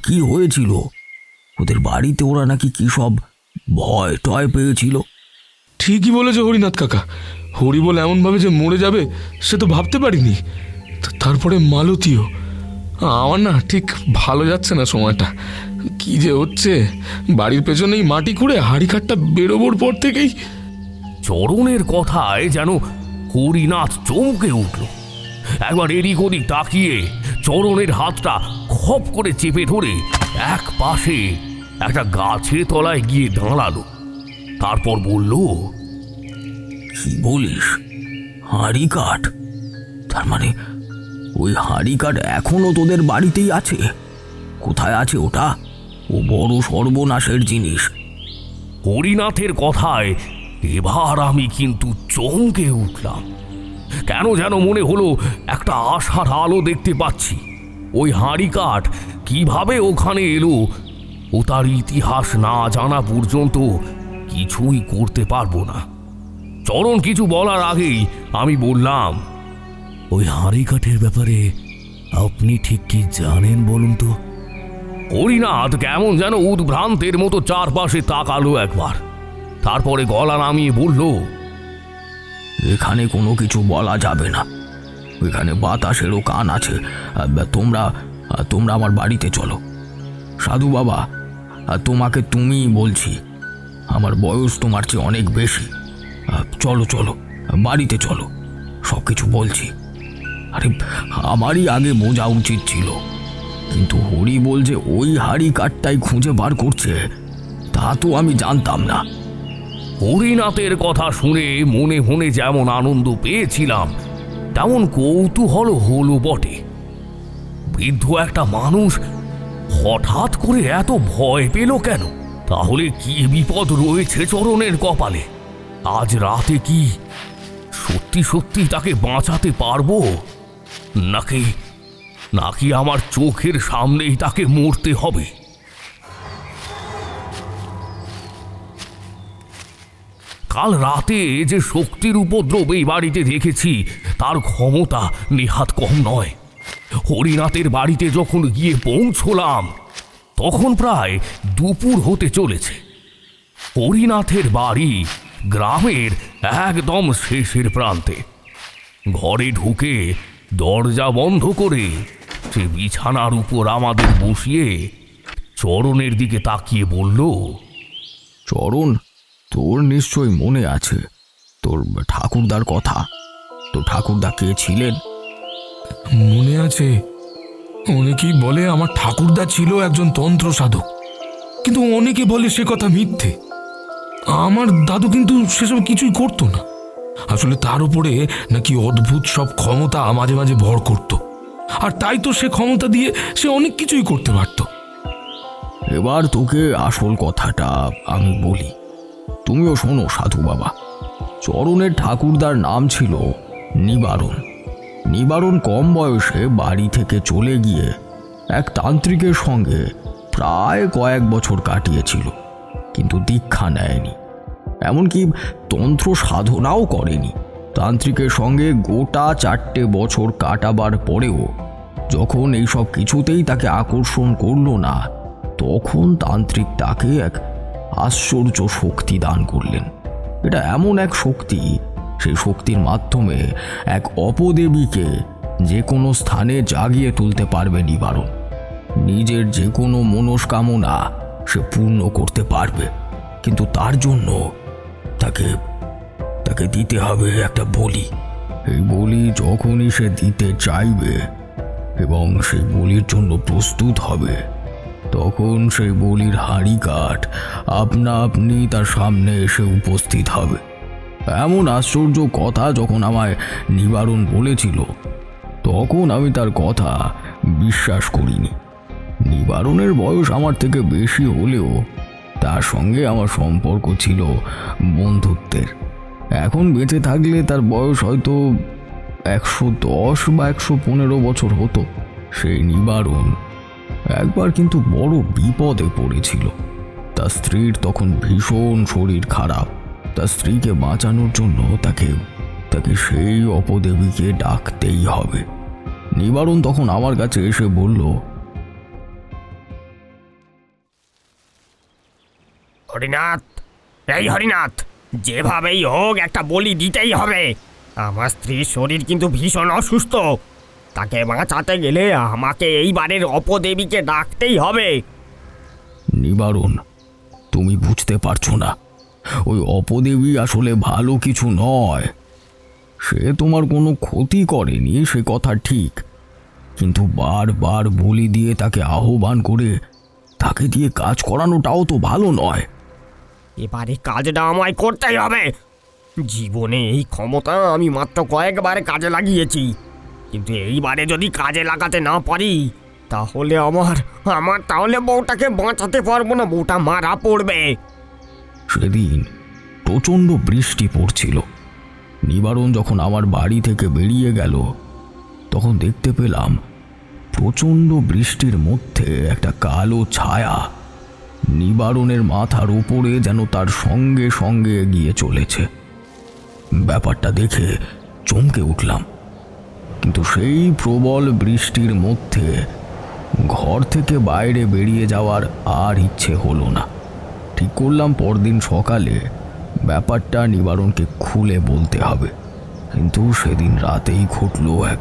কি হয়েছিল ওদের বাড়িতে? ওরা নাকি কি সব ভয় টয় পেয়েছিল? ঠিকই বলেছে হরিনাথ কাকা। হরিবোল এমনভাবে যে মরে যাবে সে তো ভাবতে পারিনি। তারপরে মালতীও। আমার না ঠিক ভালো যাচ্ছে না সময়টা। কি যে হচ্ছে, বাড়ির পেছনেই মাটি খুঁড়ে হাড়িঘাটটা বেরোবোর পর থেকেই। চরণের কথায় যেন হরিনাথ চমকে উঠল। একবার এদিক ওদিক তাকিয়ে চরণের হাতটা খপ করে চেপে ধরে এক পাশে একটা গাছের তলায় গিয়ে দাঁড়ালো। তারপর বলল, কি বলিস? হাড়ি কাঠ? তার মানে ওই হাড়ি কাঠ এখনো তোদের বাড়িতেই আছে? কোথায় আছে ওটা? ও বড় সর্বনাশের জিনিস। হরিনাথের কথায় এবার আমি কিন্তু চমকে উঠলাম। কেন যেন মনে হলো একটা আশার আলো দেখতে পাচ্ছি। ওই হাঁড়ি কাঠ কিভাবে ওখানে এলো ও তার ইতিহাস না জানা পর্যন্ত কিছুই করতে পারবো না। চরণ কিছু বলার আগেই আমি বললাম, ওই হাঁড়ি কাঠের ব্যাপারে আপনি ঠিক কি জানেন বলুন তো? হরিনাথ কেমন যেন উদ্ভ্রান্তের মতো চারপাশে তাকালো একবার, তারপরে গলা নামিয়ে বলল, এখানে কোনো কিছু বলা যাবে না। এখানে বাতাসেরও কান আছে। তোমরা আমার বাড়িতে চলো। সাধু বাবা, তোমাকে তুমিই বলছি। আমার বয়স তোমার চেয়ে অনেক বেশি। চলো চলো, বাড়িতে চলো, সব কিছু বলছি। আরে, আমারই আগে বোঝা উচিত ছিল, কিন্তু হরি বলছে ওই হাড়ি কাঠটাই খুঁজে বার করছে, তা তো আমি জানতাম না। হরিনাথের কথা শুনে মনে মনে যেমন আনন্দ পেয়েছিলাম তেমন কৌতূহল হলো বটে। বৃদ্ধ একটা মানুষ হঠাৎ করে এত ভয় পেল কেন? তাহলে কি বিপদ রয়েছে চরণের কপালে? আজ রাতে কি সত্যি সত্যি তাকে বাঁচাতে পারবো, নাকি আমার চোখের সামনেই তাকে মরতে হবে? কাল রাতে যে শক্তির উপদ্রব এই বাড়িতে দেখেছি তার ক্ষমতা নেহাত কম নয়। হরিনাথের বাড়িতে যখন গিয়ে পৌঁছলাম তখন প্রায় দুপুর হতে চলেছে। হরিনাথের বাড়ি গ্রামের একদম শেষের প্রান্তে। ঘরে ঢুকে দরজা বন্ধ করে সে বিছানার উপর আমাদের বসিয়ে চরণের দিকে তাকিয়ে বলল, চরণ, তোর নিশ্চয়ই মনে আছে তোর ঠাকুরদার কথা। তোর ঠাকুরদা কে ছিলেন? মনে আছে। অনেকেই বলে আমার ঠাকুরদা ছিল একজন তন্ত্র সাধক, কিন্তু অনেকে বলে সে কথা মিথ্যে। আমার দাদু কিন্তু সেসব কিছুই করতো না। আসলে তার উপরে নাকি অদ্ভুত সব ক্ষমতা মাঝে মাঝে ভর করত, আর তাই তো সে ক্ষমতা দিয়ে সে অনেক কিছুই করতে পারত। এবার তোকে আসল কথাটা আমি বলি, তুমিও শোনো সাধু বাবা। চরণের ঠাকুরদার নাম ছিল নিবারণ। নিবারণ কম বয়সে বাড়ি থেকে চলে গিয়ে এক তান্ত্রিকের সঙ্গে প্রায় কয়েক বছর কাটিয়েছিল, কিন্তু দীক্ষা নেয়নি, এমনকি তন্ত্র সাধনাও করেনি। তান্ত্রিকের সঙ্গে গোটা 4টে বছর কাটাবার পরেও যখন এইসব কিছুতেই তাকে আকর্ষণ করল না, তখন তান্ত্রিক তাকে এক আশ্চর্য শক্তি দান করলেন। এটা এমন এক শক্তি, সেই শক্তির মাধ্যমে এক অপদেবীকে যে কোনো স্থানে জাগিয়ে তুলতে পারবে নিবারণ। নিজের যে কোনো মনস্কামনা সে পূর্ণ করতে পারবে, কিন্তু তার জন্য তাকে তাকে দিতে হবে একটা বলি। এই বলি যখনই সে দিতে চাইবে এবং সেই বলির জন্য প্রস্তুত হবে, তখন সেই বলির হাঁড়ি কাঠ আপনা আপনি তার সামনে এসে উপস্থিত হবে। এমন আশ্চর্য কথা যখন আমায় নিবারণ বলেছিল, তখন আমি তার কথা বিশ্বাস করিনি। নিবারণের বয়স আমার থেকে বেশি হলেও তার সঙ্গে আমার সম্পর্ক ছিল বন্ধুত্বের। এখন বেঁচে থাকলে তার বয়স হয়তো 110 বা 115 বছর হতো। সেই নিবারণ একবার কিন্তু বড় বিপদে পড়েছিল। তার স্ত্রীর তখন ভীষণ শরীর খারাপ। তার স্ত্রীকে বাঁচানোর জন্য তাকে সেই অপদেবীকে ডাকতেই হবে। নিবারণ তখন আমার কাছে এসে বলল, হরিনাথ, এই হরিনাথ, যেভাবেই হোক একটা বলি দিতেই হবে। আমার স্ত্রীর শরীর কিন্তু ভীষণ অসুস্থ, তাকে বাঁচাতে গেলে আমাকে এইবারের অপদেবীকে ডাকতেই হবে। নিবারণ, তুমি বুঝতে পারছো না, ওই অপদেবী আসলে ভালো কিছু নয়। সে তোমার কোনো ক্ষতি করেনি, সে কথা ঠিক, কিন্তু বারবার বলি দিয়ে তাকে আহ্বান করে তাকে দিয়ে কাজ করানোটাও তো ভালো নয়। এবারে কাজটা আমায় করতেই হবে। জীবনে এই ক্ষমতা আমি মাত্র কয়েকবার কাজে লাগিয়েছি, কিন্তু এইবারে যদি কাজে লাগাতে না পারি, তাহলে আমার তাহলে বউটাকে বাঁচাতে পারবো না, বউটা মারা পড়বে। সেদিন প্রচণ্ড বৃষ্টি পড়ছিল। নিবারণ যখন আমার বাড়ি থেকে বেরিয়ে গেল, তখন দেখতে পেলাম প্রচণ্ড বৃষ্টির মধ্যে একটা কালো ছায়া নিবারণের মাথার উপরে যেন তার সঙ্গে সঙ্গে এগিয়ে চলেছে। ব্যাপারটা দেখে চমকে উঠলাম, কিন্তু সেই প্রবল বৃষ্টির মধ্যে ঘর থেকে বাইরে বেরিয়ে যাওয়ার আর ইচ্ছে হলো না। ঠিক করলাম পরদিন সকালে ব্যাপারটা নিবারণকে খুলে বলতে হবে। কিন্তু সেদিন রাতেই ঘটল এক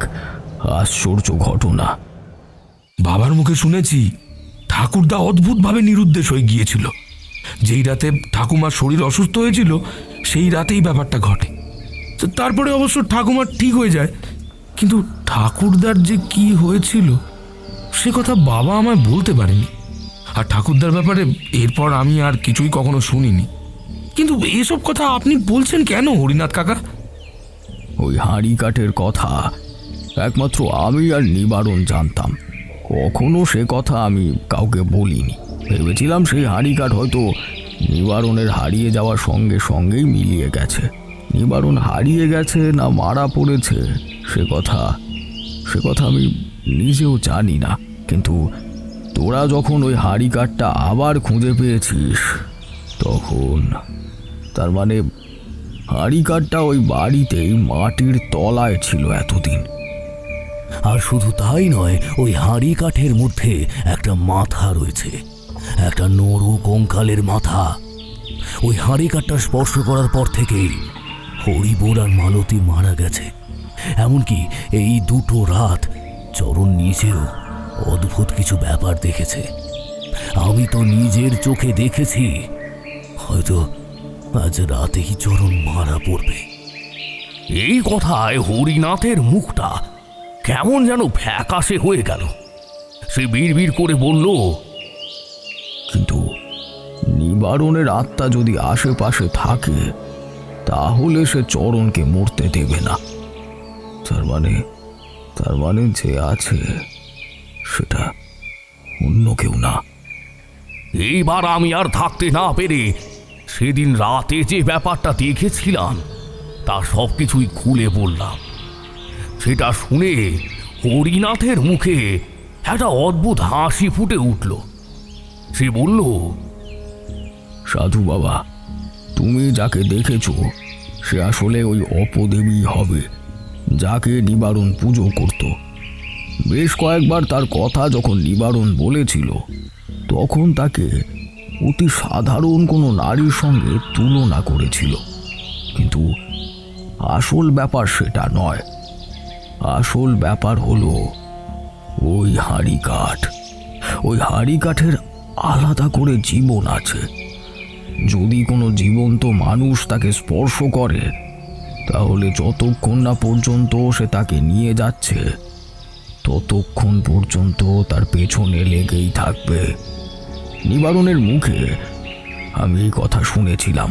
আশ্চর্য ঘটনা। বাবার মুখে শুনেছি ঠাকুরদা অদ্ভুতভাবে নিরুদ্দেশ হয়ে গিয়েছিল। যেই রাতে ঠাকুমার শরীর অসুস্থ হয়েছিল, সেই রাতেই ব্যাপারটা ঘটে। তো তারপরে অবশ্য ঠাকুমার ঠিক হয়ে যায়, কিন্তু ঠাকুরদার যে কি হয়েছিল সে কথা বাবা আমায় বলতে পারেনি। আর ঠাকুরদার ব্যাপারে এরপর আমি আর কিছুই কখনো শুনিনি। কিন্তু এসব কথা আপনি বলছেন কেন হরিনাথ কাকা? ওই হাঁড়ি কাঠের কথা একমাত্র আমি আর নিবারণ জানতাম। কখনো সে কথা আমি কাউকে বলিনি। ভেবেছিলাম সেই হাঁড়ি কাঠ হয়তো নিবারণের হারিয়ে যাওয়ার সঙ্গে সঙ্গেই মিলিয়ে গেছে। নিবারণ হারিয়ে গেছে না মারা পড়েছে সে কথা আমি নিজেও জানি না। কিন্তু তোরা যখন ওই হাঁড়ি কাঠটা আবার খুঁজে পেয়েছিস, তখন তার মানে হাঁড়ি কাঠটা ওই বাড়িতেই মাটির তলায় ছিল এতদিন। আর শুধু তাই নয়, ওই হাঁড়ি কাঠের মধ্যে একটা মাথা রয়েছে, একটা নরু কঙ্কালের মাথা। ওই হাঁড়ি কাঠটা স্পর্শ করার পর থেকেই হরিবোল আর মালতী মারা গেছে। এমনকি এই দুটো রাত চরণ নিজেও অদ্ভুত কিছু ব্যাপার দেখেছে। আমি তো নিজের চোখে দেখেছি, হয়তো আজ রাতেই চরণ মারা পড়বে। এই কথায় হরিনাথের মুখটা কেমন যেন ফ্যাকাশে হয়ে গেল। সে বিড়বিড় করে বলল, কিন্তু নিবারণের আত্মা যদি আশেপাশে থাকে, তাহলে সে চরণকে মরতে দেবে না। তার মানে যে আছে সেটা অন্য কেউ না। এইবার আমি আর থাকতে না পেরে সেদিন রাতে যে ব্যাপারটা দেখেছিলাম তা সব কিছুই খুলে বললাম। সেটা শুনে হরিনাথের মুখে একটা অদ্ভুত হাসি ফুটে উঠল। সে বলল, সাধু বাবা, তুমি যাকে দেখেছ সে আসলে ওই অপদেবী হবে যাকে নিবারণ পুজো করত। বেশ কয়েকবার তার কথা যখন নিবারণ বলেছিল, তখন তাকে অতি সাধারণ কোনো নারীর সঙ্গে তুলনা করেছিল, কিন্তু আসল ব্যাপার সেটা নয়। আসল ব্যাপার হলো ওই হাঁড়ি কাঠ। ওই হাঁড়ি কাঠের আলাদা করে জীবন আছে। যদি কোনো জীবন্ত মানুষ তাকে স্পর্শ করে, তাহলে যতক্ষণ না পর্যন্ত সে তাকে নিয়ে যাচ্ছে, ততক্ষণ পর্যন্ত তার পেছনে লেগেই থাকবে। নিবারণের মুখে আমি এই কথা শুনেছিলাম।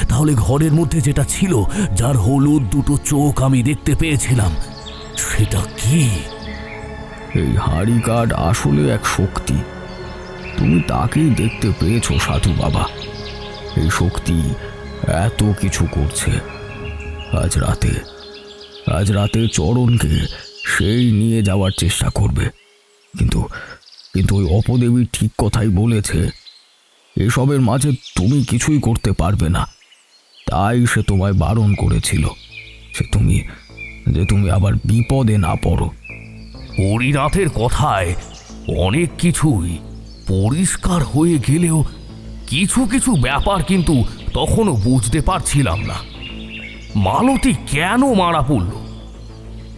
তাহলে ঘরের মধ্যে যেটা ছিল, যার হলুদ দুটো চোখ আমি দেখতে পেয়েছিলাম, সেটা কি? এই হাঁড়ি কাঠ আসলে এক শক্তি। তুমি তাকেই দেখতে পেয়েছো সাধু বাবা। এই শক্তি এত কিছু করছে। আজ রাতে চরণকে সেই নিয়ে যাওয়ার চেষ্টা করবে, কিন্তু কিন্তু ওই অপদেবী ঠিক কথাই বলেছে। এসবের মাঝে তুমি কিছুই করতে পারবে না। তাই সে তোমায় বারণ করেছিল, যে তুমি আবার বিপদে না পড়ো। হরিনাথের কথায় অনেক কিছুই পরিষ্কার হয়ে গেলেও কিছু কিছু ব্যাপার কিন্তু তখনও বুঝতে পারছিলাম না। মালতী কেন মারা পড়ল?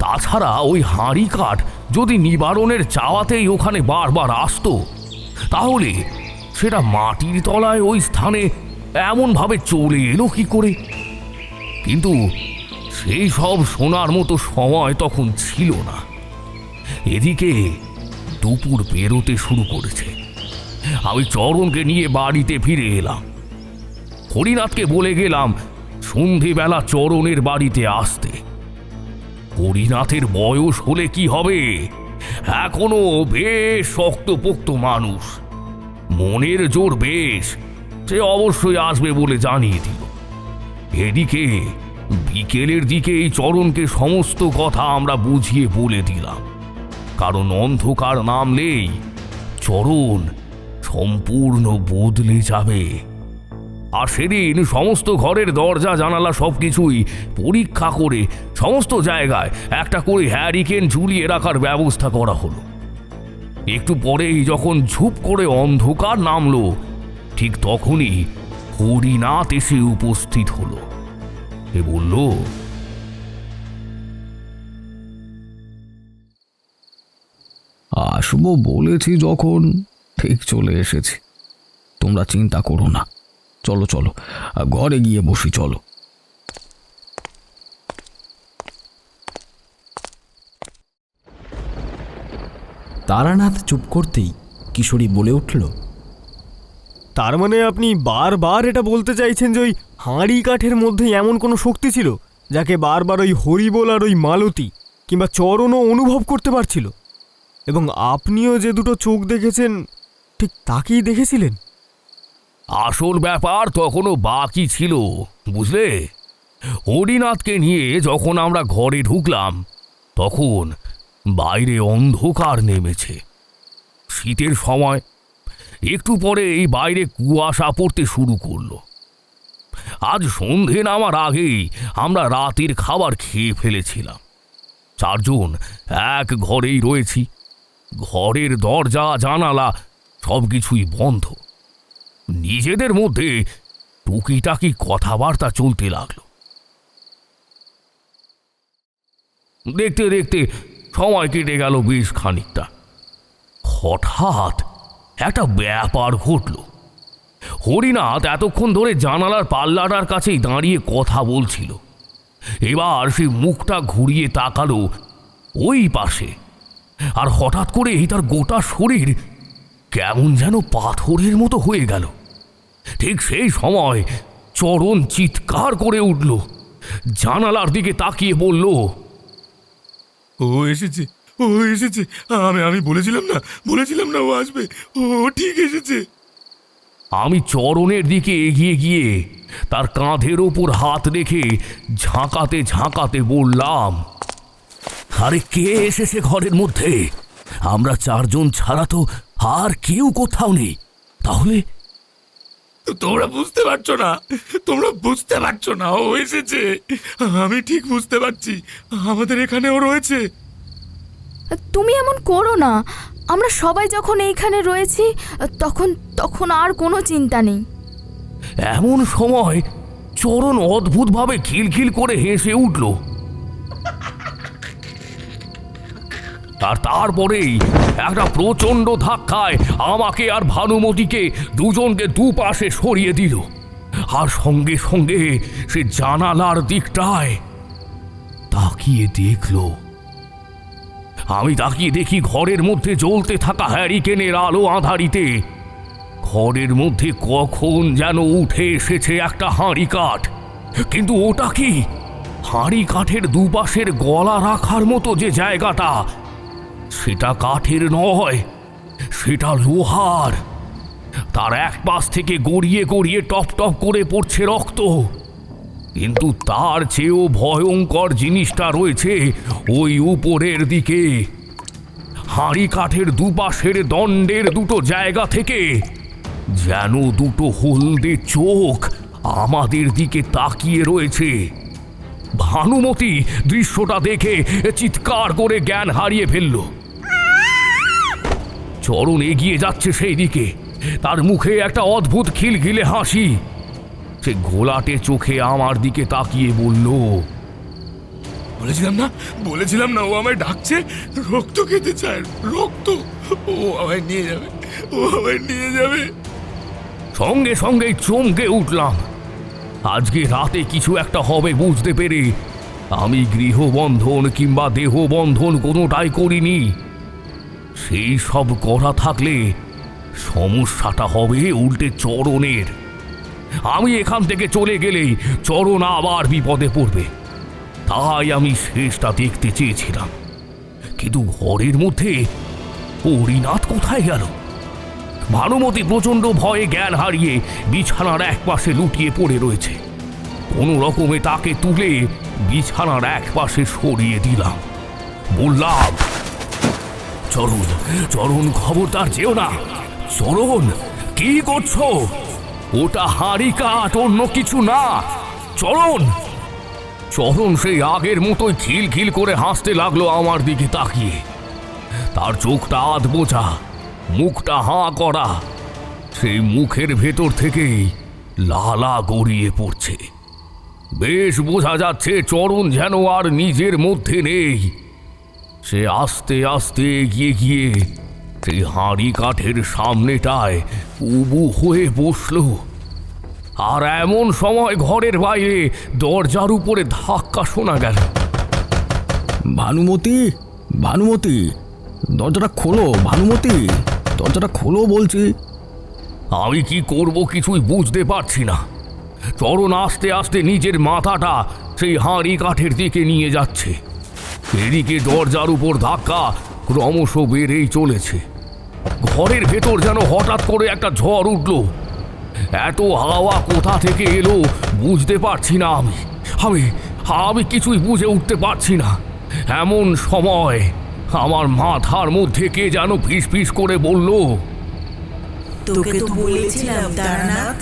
তাছাড়া ওই হাঁড়ি কাঠ যদি নিবারণের চাওয়াতেই ওখানে বারবার আসতো, তাহলে সেটা মাটির তলায় ওই স্থানে এমনভাবে চলে এলো কি করে? কিন্তু সেই সব শোনার মতো সময় তখন ছিল না। এদিকে দুপুর বেরোতে শুরু করেছে। আমি চরণকে নিয়ে বাড়িতে ফিরে এলাম। হরিনাথকে বলে গেলাম সন্ধেবেলা চরণের বাড়িতে আসতে। হরিনাথের বয়স হলে কি হবে, এখনো বেশ শক্তপোক্ত মানুষ, মনের জোর বেশ, সে অবশ্যই আসবে বলে জানিয়ে দিল। এদিকে বিকেলের দিকে এই চরণকে সমস্ত কথা আমরা বুঝিয়ে বলে দিলাম, কারণ অন্ধকার নামলেই চরণ সম্পূর্ণ বদলে যাবে। আর সেদিন সমস্ত ঘরের দরজা জানালা সবকিছুই পরীক্ষা করে সমস্ত জায়গায় একটা করে হ্যারিকেন ঝুলিয়ে রাখার ব্যবস্থা করা হলো। একটু পরেই যখন ঝুপ করে অন্ধকার নামলো, ঠিক তখনই হরিনাথ এসে উপস্থিত হলো। এ বলল, আসবো বলেছি যখন, ঠিক চলে এসেছি। তোমরা চিন্তা করো না, চলো চলো ঘরে গিয়ে বসি, চলো। তারানাথ চুপ করতেই কিশোরী বলে উঠল, তার মানে আপনি বারবার এটা বলতে চাইছেন যে ওই হাঁড়ি কাঠের মধ্যে এমন কোনো শক্তি ছিল যাকে বারবার ওই হরিবোল আর ওই মালতী কিংবা চরণও অনুভব করতে পারছিল, এবং আপনিও যে দুটো চোখ দেখেছেন ঠিক তাকেই দেখেছিলেন? আসল ব্যাপার তখনও বাকি ছিল, বুঝলে? হরিনাথকে নিয়ে যখন আমরা ঘরে ঢুকলাম, তখন বাইরে অন্ধকার নেমেছে। শীতের সময়, একটু পরে এই বাইরে কুয়াশা পড়তে শুরু করলো। আজ সন্ধে নামার আগেই আমরা রাতের খাবার খেয়ে ফেলেছিলাম। চারজন এক ঘরেই রয়েছি। ঘরের দরজা জানালা সবকিছুই বন্ধ। নিজেদের মধ্যে টুকিটাকি কথাবার্তা চলতে লাগলো। দেখতে দেখতে সময় কেটে গেল বেশ খানিকটা। হঠাৎ একটা ব্যাপার ঘটল। হরিনাথ এতক্ষণ ধরে জানালার পাল্লাটার কাছেই দাঁড়িয়ে কথা বলছিল। এবার সে মুখটা ঘুরিয়ে তাকালো ওই পাশে, আর হঠাৎ করেই তার গোটা শরীর কেমন যেন পাথরের মতো হয়ে গেল। ঠিক সেই সময় চরণ চিৎকার করে উঠল, জানালার দিকে তাকিয়ে বলল, ও এসেছে, ও এসেছে। আমি বলেছিলাম না ও আসবে। ও ঠিক এসেছে। আমি চরণের দিকে এগিয়ে গিয়ে তার কাঁধের ওপর হাত রেখে ঝাঁকাতে ঝাঁকাতে বললাম, আরে কে এসেছে ঘরের মধ্যে? আমরা চারজন ছাড়া তো আর কেউ কোথাও নেই। তাহলে তোমরা বুঝতে পারছো না, ও এসেছে। আমি ঠিক বুঝতে পারছি, আমাদের এখানেও রয়েছে। তুমি এমন করো না, আমরা সবাই যখন এইখানে রয়েছি তখন তখন আর কোনো চিন্তা নেই। এমন সময় চরণ অদ্ভুতভাবে খিলখিল করে হেসে উঠল। আর তারপরেই একটা প্রচণ্ড ধাক্কায় আমাকে আর ভানুমতিকে দুজনকে দুপাশে সরিয়ে দিল। আর সঙ্গে সঙ্গে সে জানালার দিকটায় তাকিয়ে দেখল। আমি তাকিয়ে দেখি ঘরের মধ্যে জ্বলতে থাকা হ্যারিকেনের আলো আঁধারিতে ঘরের মধ্যে কখন যেন উঠে এসেছে একটা হাঁড়ি কাঠ। কিন্তু ওটা কি? হাঁড়ি কাঠের দুপাশের গলা রাখার মতো যে জায়গাটা, সেটা কাঠের নয়, সেটা লোহার। তার এক পাশ থেকে গড়িয়ে গড়িয়ে টপ টপ করে পড়ছে রক্ত। কিন্তু তার চেয়েও ভয়ঙ্কর জিনিসটা রয়েছে ওই উপরের দিকে। হাঁড়ি কাঠের দুপাশের দণ্ডের দুটো জায়গা থেকে যেন দুটো হলদে চোখ আমাদের দিকে তাকিয়ে রয়েছে। ভানুমতি দৃশ্যটা দেখে চিৎকার করে জ্ঞান হারিয়ে ফেলল। চরণ এগিয়ে যাচ্ছে সেই দিকে, তার মুখে একটা অদ্ভুত খিলখিলে হাসি। সে ঘোলাটে চোখে আমার দিকে তাকিয়ে বলল, বলেছিলাম না ও আমায় ডাকছে, রক্ত খেতে চায়, রক্ত। ও আমায় নিয়ে যাবে, ও আমায় নিয়ে যাবে। সঙ্গে সঙ্গেই চমকে উঠলাম। আজকে রাতে কিছু একটা হবে বুঝতে পেরে আমি গৃহবন্ধন কিংবা দেহবন্ধন কোনোটাই করিনি। সেই সব করা থাকলে সমস্যাটা হবে উল্টে চরণের। আমি এখান থেকে চলে গেলেই চরণ আবার বিপদে পড়বে। তাই আমি শেষটা দেখতে চেয়েছিলাম। কিন্তু ঘরের মধ্যে হরিনাথ কোথায় গেল? ভানুমতি প্রচণ্ড ভয়ে জ্ঞান হারিয়ে বিছানার এক পাশে লুটিয়ে পড়ে রয়েছে। কোনো রকমে তাকে তুলে বিছানার এক পাশে সরিয়ে দিলাম। বললাম, চরণ, চরণ, খবরদার যেও না। চরণ, কি করছো? ওটা হাঁড়ি কাঠ, অন্য কিছু না। চরণ। চরণ সেই আগের মতোই খিলখিল করে হাসতে লাগলো আমার দিকে তাকিয়ে। তার চোখটা আধ বোঝা, মুখটা হাঁ করা। সেই মুখের ভেতর থেকেই লালা গড়িয়ে পড়ছে। বেশ বোঝা যাচ্ছে চরণ যেন আর নিজের মধ্যে নেই। সে আস্তে আস্তে এগিয়ে গিয়ে সেই হাঁড়ি কাঠের সামনেটায় উবু হয়ে বসল। আর এমন সময় ঘরের বাইরে দরজার উপরে ধাক্কা শোনা গেল। ভানুমতি, ভানুমতি, দরজাটা খোলো। ভানুমতি, দরজাটা খোলো বলছি। আমি কি করব কিছুই বুঝতে পারছি না। চরণ আস্তে আস্তে নিজের মাথাটা সেই হাঁড়ি কাঠের দিকে নিয়ে যাচ্ছে। এদিকে দরজার উপর ধাক্কা ক্রমশ বেড়েই চলেছে। ঘরের ভেতর যেন হঠাৎ করে একটা ঝড় উঠল। এত হাওয়া কোথা থেকে এলো বুঝতে পারছি না। আমি কিছুই বুঝে উঠতে পারছি না। এমন সময় আমার মাথার মধ্যে কে যেন ফিস ফিস করে বলল, তোকে তো বলেছিলাম তারানাথ,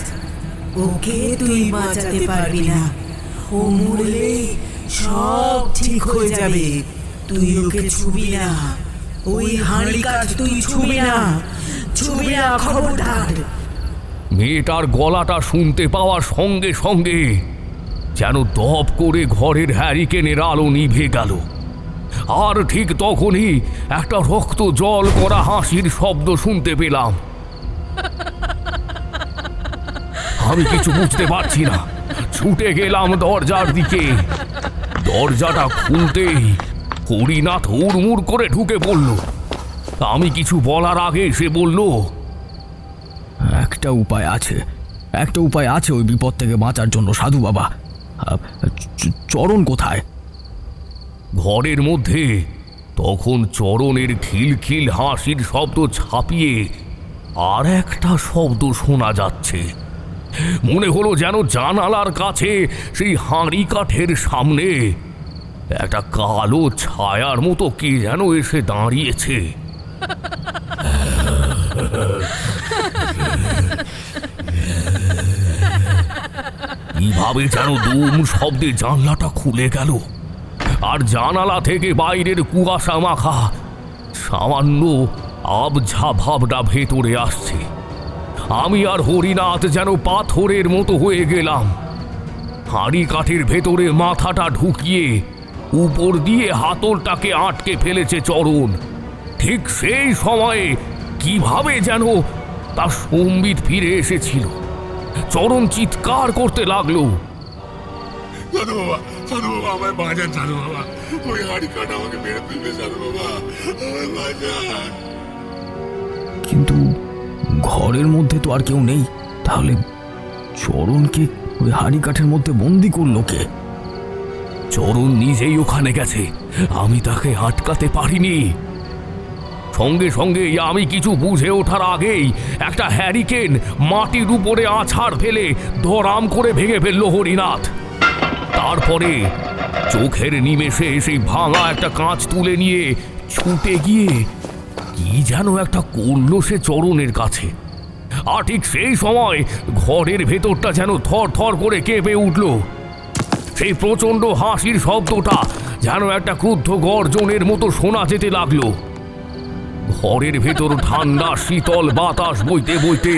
ওকে তুই বাঁচাতে পারবি না। ও মরলে সব ঠিক হয়ে যাবে। তুই ওকে ছুবি না। ওই হাঁড়ি কাঠ তুই ছুবি না, ছুবি না, খবরদার। মেয়েটার গলাটা শুনতে পাওয়ার সঙ্গে সঙ্গে যেন দপ করে ঘরের হ্যারিকেনের আলো নিভে গেল। আর ঠিক তখনই একটা রক্ত জল করা হাসির শব্দ শুনতে পেলাম। আমি কিছু বুঝতে পারছি না। ছুটে গেলাম দরজার দিকে। দরজাটা খুলতেই হরিনাথ হুড়মুড় করে ঢুকে পড়ল। আমি কিছু বলার আগে সে বলল, একটা উপায় আছে, একটা উপায় আছে ওই বিপদ থেকে বাঁচার জন্য সাধু বাবা। চরণ কোথায়? ঘরের মধ্যে তখন চরণের খিলখিল হাসির শব্দ ছাপিয়ে আর একটা শব্দ শোনা যাচ্ছে। মনে হলো যেন জানালার কাছে সেই হাঁড়ি কাঠের সামনে একটা কালো ছায়ার মতো কে যেন এসে দাঁড়িয়েছে। কিভাবে যেন দুম শব্দে জানলাটা খুলে গেল, আর জানালা থেকে বাইরের কুয়াশা মাখা সামান্য আবঝা ভাবটা ভেতরে আসছে। আমি আর হরিনাথ যেন পাথরের মতো হয়ে গেলাম। হাঁড়ি কাঠের ভেতরে মাথাটা ঢুকিয়ে উপর দিয়ে হাতলটাকে আটকে ফেলেছে চরণ। ঠিক সেই সময়ে কিভাবে যেন তার সম্বিত ফিরে এসেছিল। চরণ চিৎকার করতে লাগলো, সাধু বাবা, আমায় বাঁচান সাধু বাবা, ওই হাড়ি কাঠ আমাকে মেরে ফেলবে সাধু বাবা, আমায় বাঁচান। কিন্তু ঘরের মধ্যে তো আর কেউ নেই, তাহলে চরণকে ওই হাড়ি কাঠের মধ্যে বন্দি করলো কে? চরণ নিজেই ওখানে গেছে, আমি তাকে আটকাতে পারিনি। সঙ্গে সঙ্গে আমি কিছু বুঝে ওঠার আগেই একটা হ্যারিকেন মাটির উপরে আছাড় ফেলে ধরাম করে ভেঙে ফেলল হরিনাথ। তারপরে চোখের নিমেষে সেই ভাঙা একটা কাঁচ তুলে নিয়ে ছুটে গিয়ে কি যেন একটা করলো সে চরণের কাছে। আর ঠিক সেই সময় ঘরের ভেতরটা যেন থর থর করে কেঁপে উঠল। সেই প্রচণ্ড হাসির শব্দটা যেন একটা ক্রুদ্ধ গর্জনের মতো শোনা যেতে লাগলো। ঘরের ভেতর ঠান্ডা শীতল বাতাস বইতে বইতে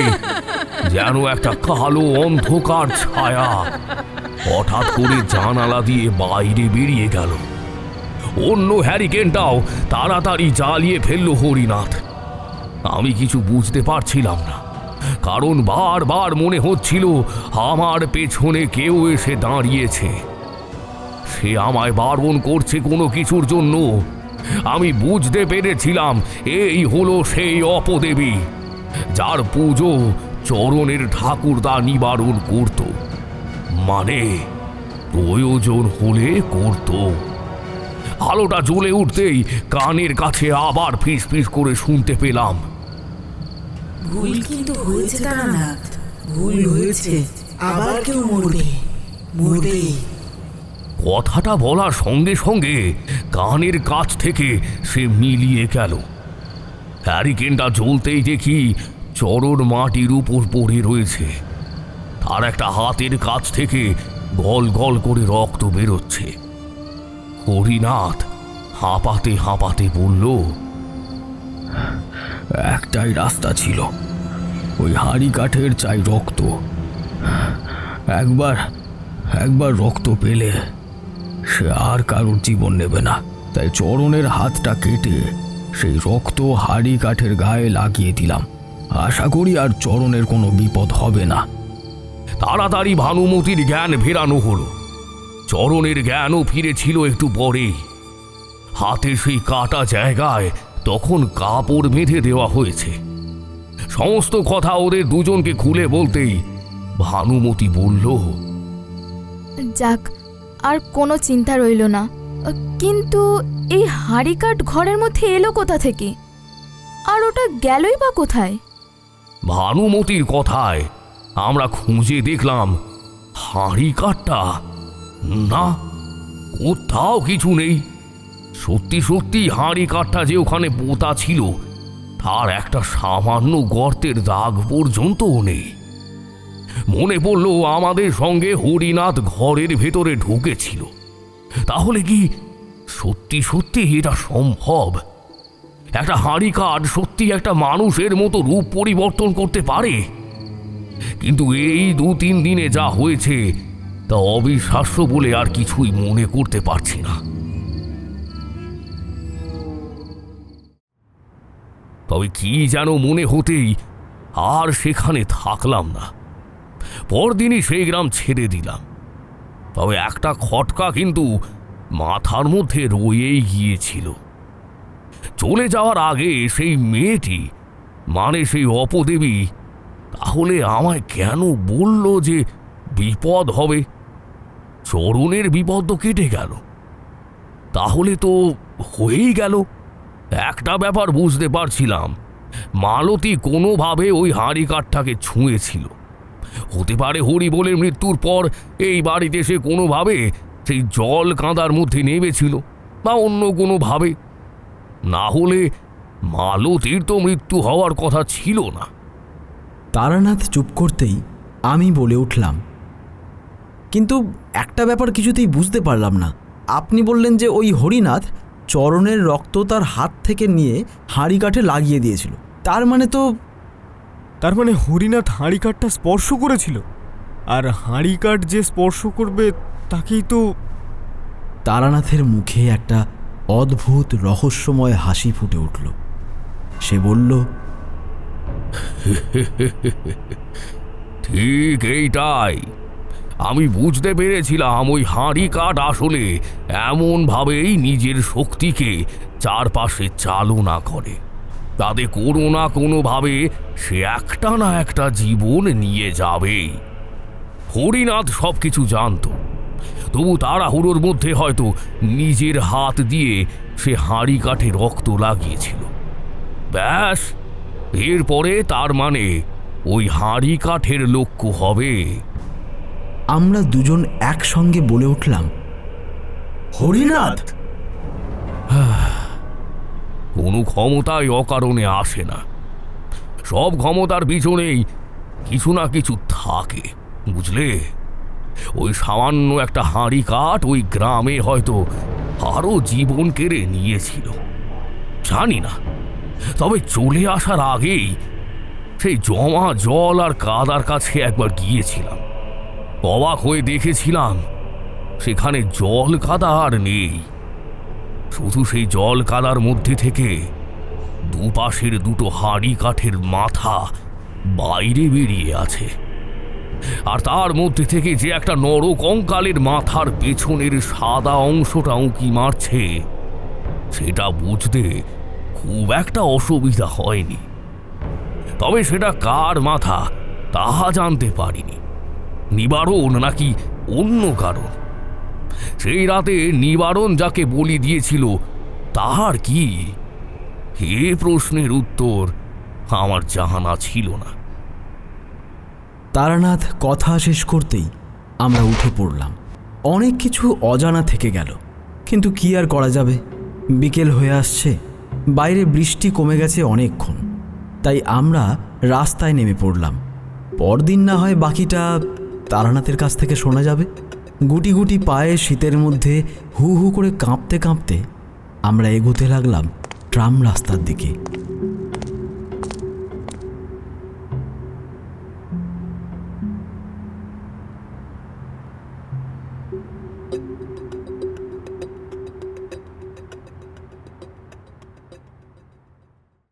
যেন একটা কালো অন্ধকার ছায়া হঠাৎ করে জানালা দিয়ে বাইরে বেরিয়ে গেল। অন্য হ্যারিকেনটাও তাড়াতাড়ি জ্বালিয়ে ফেলল হরিনাথ। আমি কিছু বুঝতে পারছিলাম না, কারণ বারবার মনে হচ্ছিল আমার পেছনে কেউ এসে দাঁড়িয়েছে। সে আমায় বারণ করছে কোনো কিছুর জন্য। আমি বুঝতে পেরেছিলাম এই হলো সেই অপদেবী, যার পুজো চরণের ঠাকুরদা নিবারণ করত, মানে প্রয়োজন হলে করত। আলোটা জ্বলে উঠতেই কানের কাছে আবার ফিস ফিস করে শুনতে পেলাম, ভুল কিন্তু হয়েছে তারানাথ, ভুল হয়েছে, আবার কেউ মরবে, মরবে। কথাটা বলার সঙ্গে সঙ্গে কানের কাছ থেকে সে মিলিয়ে গেল। হ্যারিকেনটা জ্বলতেই দেখি চরণ মাটির উপর পড়ে রয়েছে। তার একটা হাতের কাছ থেকে গল গল করে রক্ত বেরোচ্ছে। হরিনাথ হাঁপাতে হাঁপাতে বলল, একটাই রাস্তা ছিল, ওই হাড়ি কাঠের চাই রক্ত। একবার রক্ত পেলে সে আর কারোর জীবন নেবে না। তাই চরণের হাতটা কেটে সেই রক্ত হাড়ি কাঠের গায়ে লাগিয়ে দিলাম। আশা করি আর চরণের কোনো বিপদ হবে না। তাড়াতাড়ি ভানুমতির জ্ঞান ফেরানো হলো। চরণের জ্ঞানও ফিরেছিল একটু পরেই। হাতে সেই কাটা জায়গায় তখন কাপড় বেঁধে দেওয়া হয়েছে। সমস্ত কথা ওদের দুজনকে খুলে বলতেই ভানুমতি বলল, যাক, আর কোনো চিন্তা রইল না। কিন্তু এই হাড়িকাঠ ঘরের মধ্যে এলো কোথা থেকে, আর ওটা গেলই বা কোথায়? ভানুমতির কথায় আমরা খুঁজে দেখলাম হাঁড়ি কাঠটা না, কোথাও কিছু নেই। সত্যি সত্যি হাঁড়ি কাঠটা যে ওখানে পোতা ছিল তার একটা সামান্য গর্তের দাগ পর্যন্তও নেই। মনে পড়ল আমাদের সঙ্গে হরিনাথ ঘরের ভেতরে ঢুকেছিল। তাহলে কি সত্যি সত্যি এটা সম্ভব? একটা হাঁড়ি কাঠ সত্যি একটা মানুষের মতো রূপ পরিবর্তন করতে পারে? কিন্তু এই 2-3 দিনে যা হয়েছে তা অবিশ্বাস্য বলে আর কিছুই মনে করতে পারছি না। তবে কি যেন মনে হতেই আর সেখানে থাকলাম না। পরদিনই সেই গ্রাম ছেড়ে দিলাম। তবে একটা খটকা কিন্তু মাথার মধ্যে রয়েই গিয়েছিল। চলে যাওয়ার আগে সেই মেয়েটি, মানে সেই অপদেবী, তাহলে আমায় কেন বলল যে বিপদ হবে? চরণের বিপদ তো কেটে গেল, তাহলে তো হয়েই গেল। একটা ব্যাপার বুঝতে পারছিলাম, মালতী কোনোভাবে ওই হাঁড়ি কাঠটাকে ছুঁয়েছিল। হতে পারে হরিবোলের মৃত্যুর পর এই বাড়িতে সে কোনোভাবে সেই জল কাঁদার মধ্যে নেমেছিল, বা অন্য কোনোভাবে। না হলে মালতীর তো মৃত্যু হওয়ার কথা ছিল না। তারানাথ চুপ করতেই আমি বলে উঠলাম, কিন্তু একটা ব্যাপার কিছুতেই বুঝতে পারলাম না। আপনি বললেন যে ওই হরিনাথ চরণের রক্ত তার হাত থেকে নিয়ে হাঁড়ি কাঠে লাগিয়ে দিয়েছিল। তার মানে হরিনাথ হাঁড়ি কাঠটা স্পর্শ করেছিল, আর হাঁড়ি কাঠ যে স্পর্শ করবে তাকেই তো। তারানাথের মুখে একটা অদ্ভুত রহস্যময় হাসি ফুটে উঠল। সে বলল, ঠিক এইটাই। আমি বুঝতে পেরেছিলাম ওই হাঁড়ি কাঠ আসলে এমনভাবেই নিজের শক্তিকে চারপাশে চালনা করে, তাতে কোনো না কোনোভাবে সে একটা না একটা জীবন নিয়ে যাবেই। হরিনাথ সব কিছু জানত, তবু তাড়াহুড়োর মধ্যে হয়তো নিজের হাত দিয়ে সে হাঁড়ি কাঠে রক্ত লাগিয়েছিল। ব্যাস, এরপরে তার মানে ওই হাঁড়ি কাঠের লক্ষ্য হবে। আমরা দুজন একসঙ্গে বলে উঠলাম, হরিনাথ! কোনো ক্ষমতাই অকারণে আসে না, সব ক্ষমতার পিছনেই কিছু না কিছু থাকে, বুঝলে? ওই সামান্য একটা হাঁড়ি কাঠ ওই গ্রামে হয়তো আরো জীবন কেড়ে নিয়েছিল, জানি না। তবে চলে আসার আগেই সেই জমা জল আর কাদার কাছে একবার গিয়েছিলাম। অবাক হয়ে দেখেছিলাম সেখানে জল কাদা আর নেই, শুধু সেই জল কাদার মধ্যে থেকে দুপাশের দুটো হাঁড়ি কাঠের মাথা বাইরে বেরিয়ে আছে, আর তার মধ্যে থেকে যে একটা নরকঙ্কালের মাথার পেছনের সাদা অংশটা উঁকি মারছে, সেটা বুঝতে খুব একটা অসুবিধা হয়নি। তবে সেটা কার মাথা তাহা জানতে পারিনি, নিবারণ নাকি অন্য কারণ। সেই রাতে নিবারণ যাকে বলি দিয়েছিল তাহার কি, এ প্রশ্নের উত্তর আমার জানা ছিল না। তারানাথ কথা শেষ করতেই আমরা উঠে পড়লাম। অনেক কিছু অজানা থেকে গেল, কিন্তু কি আর করা যাবে, বিকেল হয়ে আসছে, বাইরে বৃষ্টি কমে গেছে অনেকক্ষণ, তাই আমরা রাস্তায় নেমে পড়লাম। পরদিন না হয় বাকিটা তারানাথের কাছ থেকে শোনা যাবে। গুটি গুটি পায়ে শীতের মধ্যে হু হু করে কাঁপতে কাঁপতে আমরা এগোতে লাগলাম ট্রাম রাস্তার দিকে।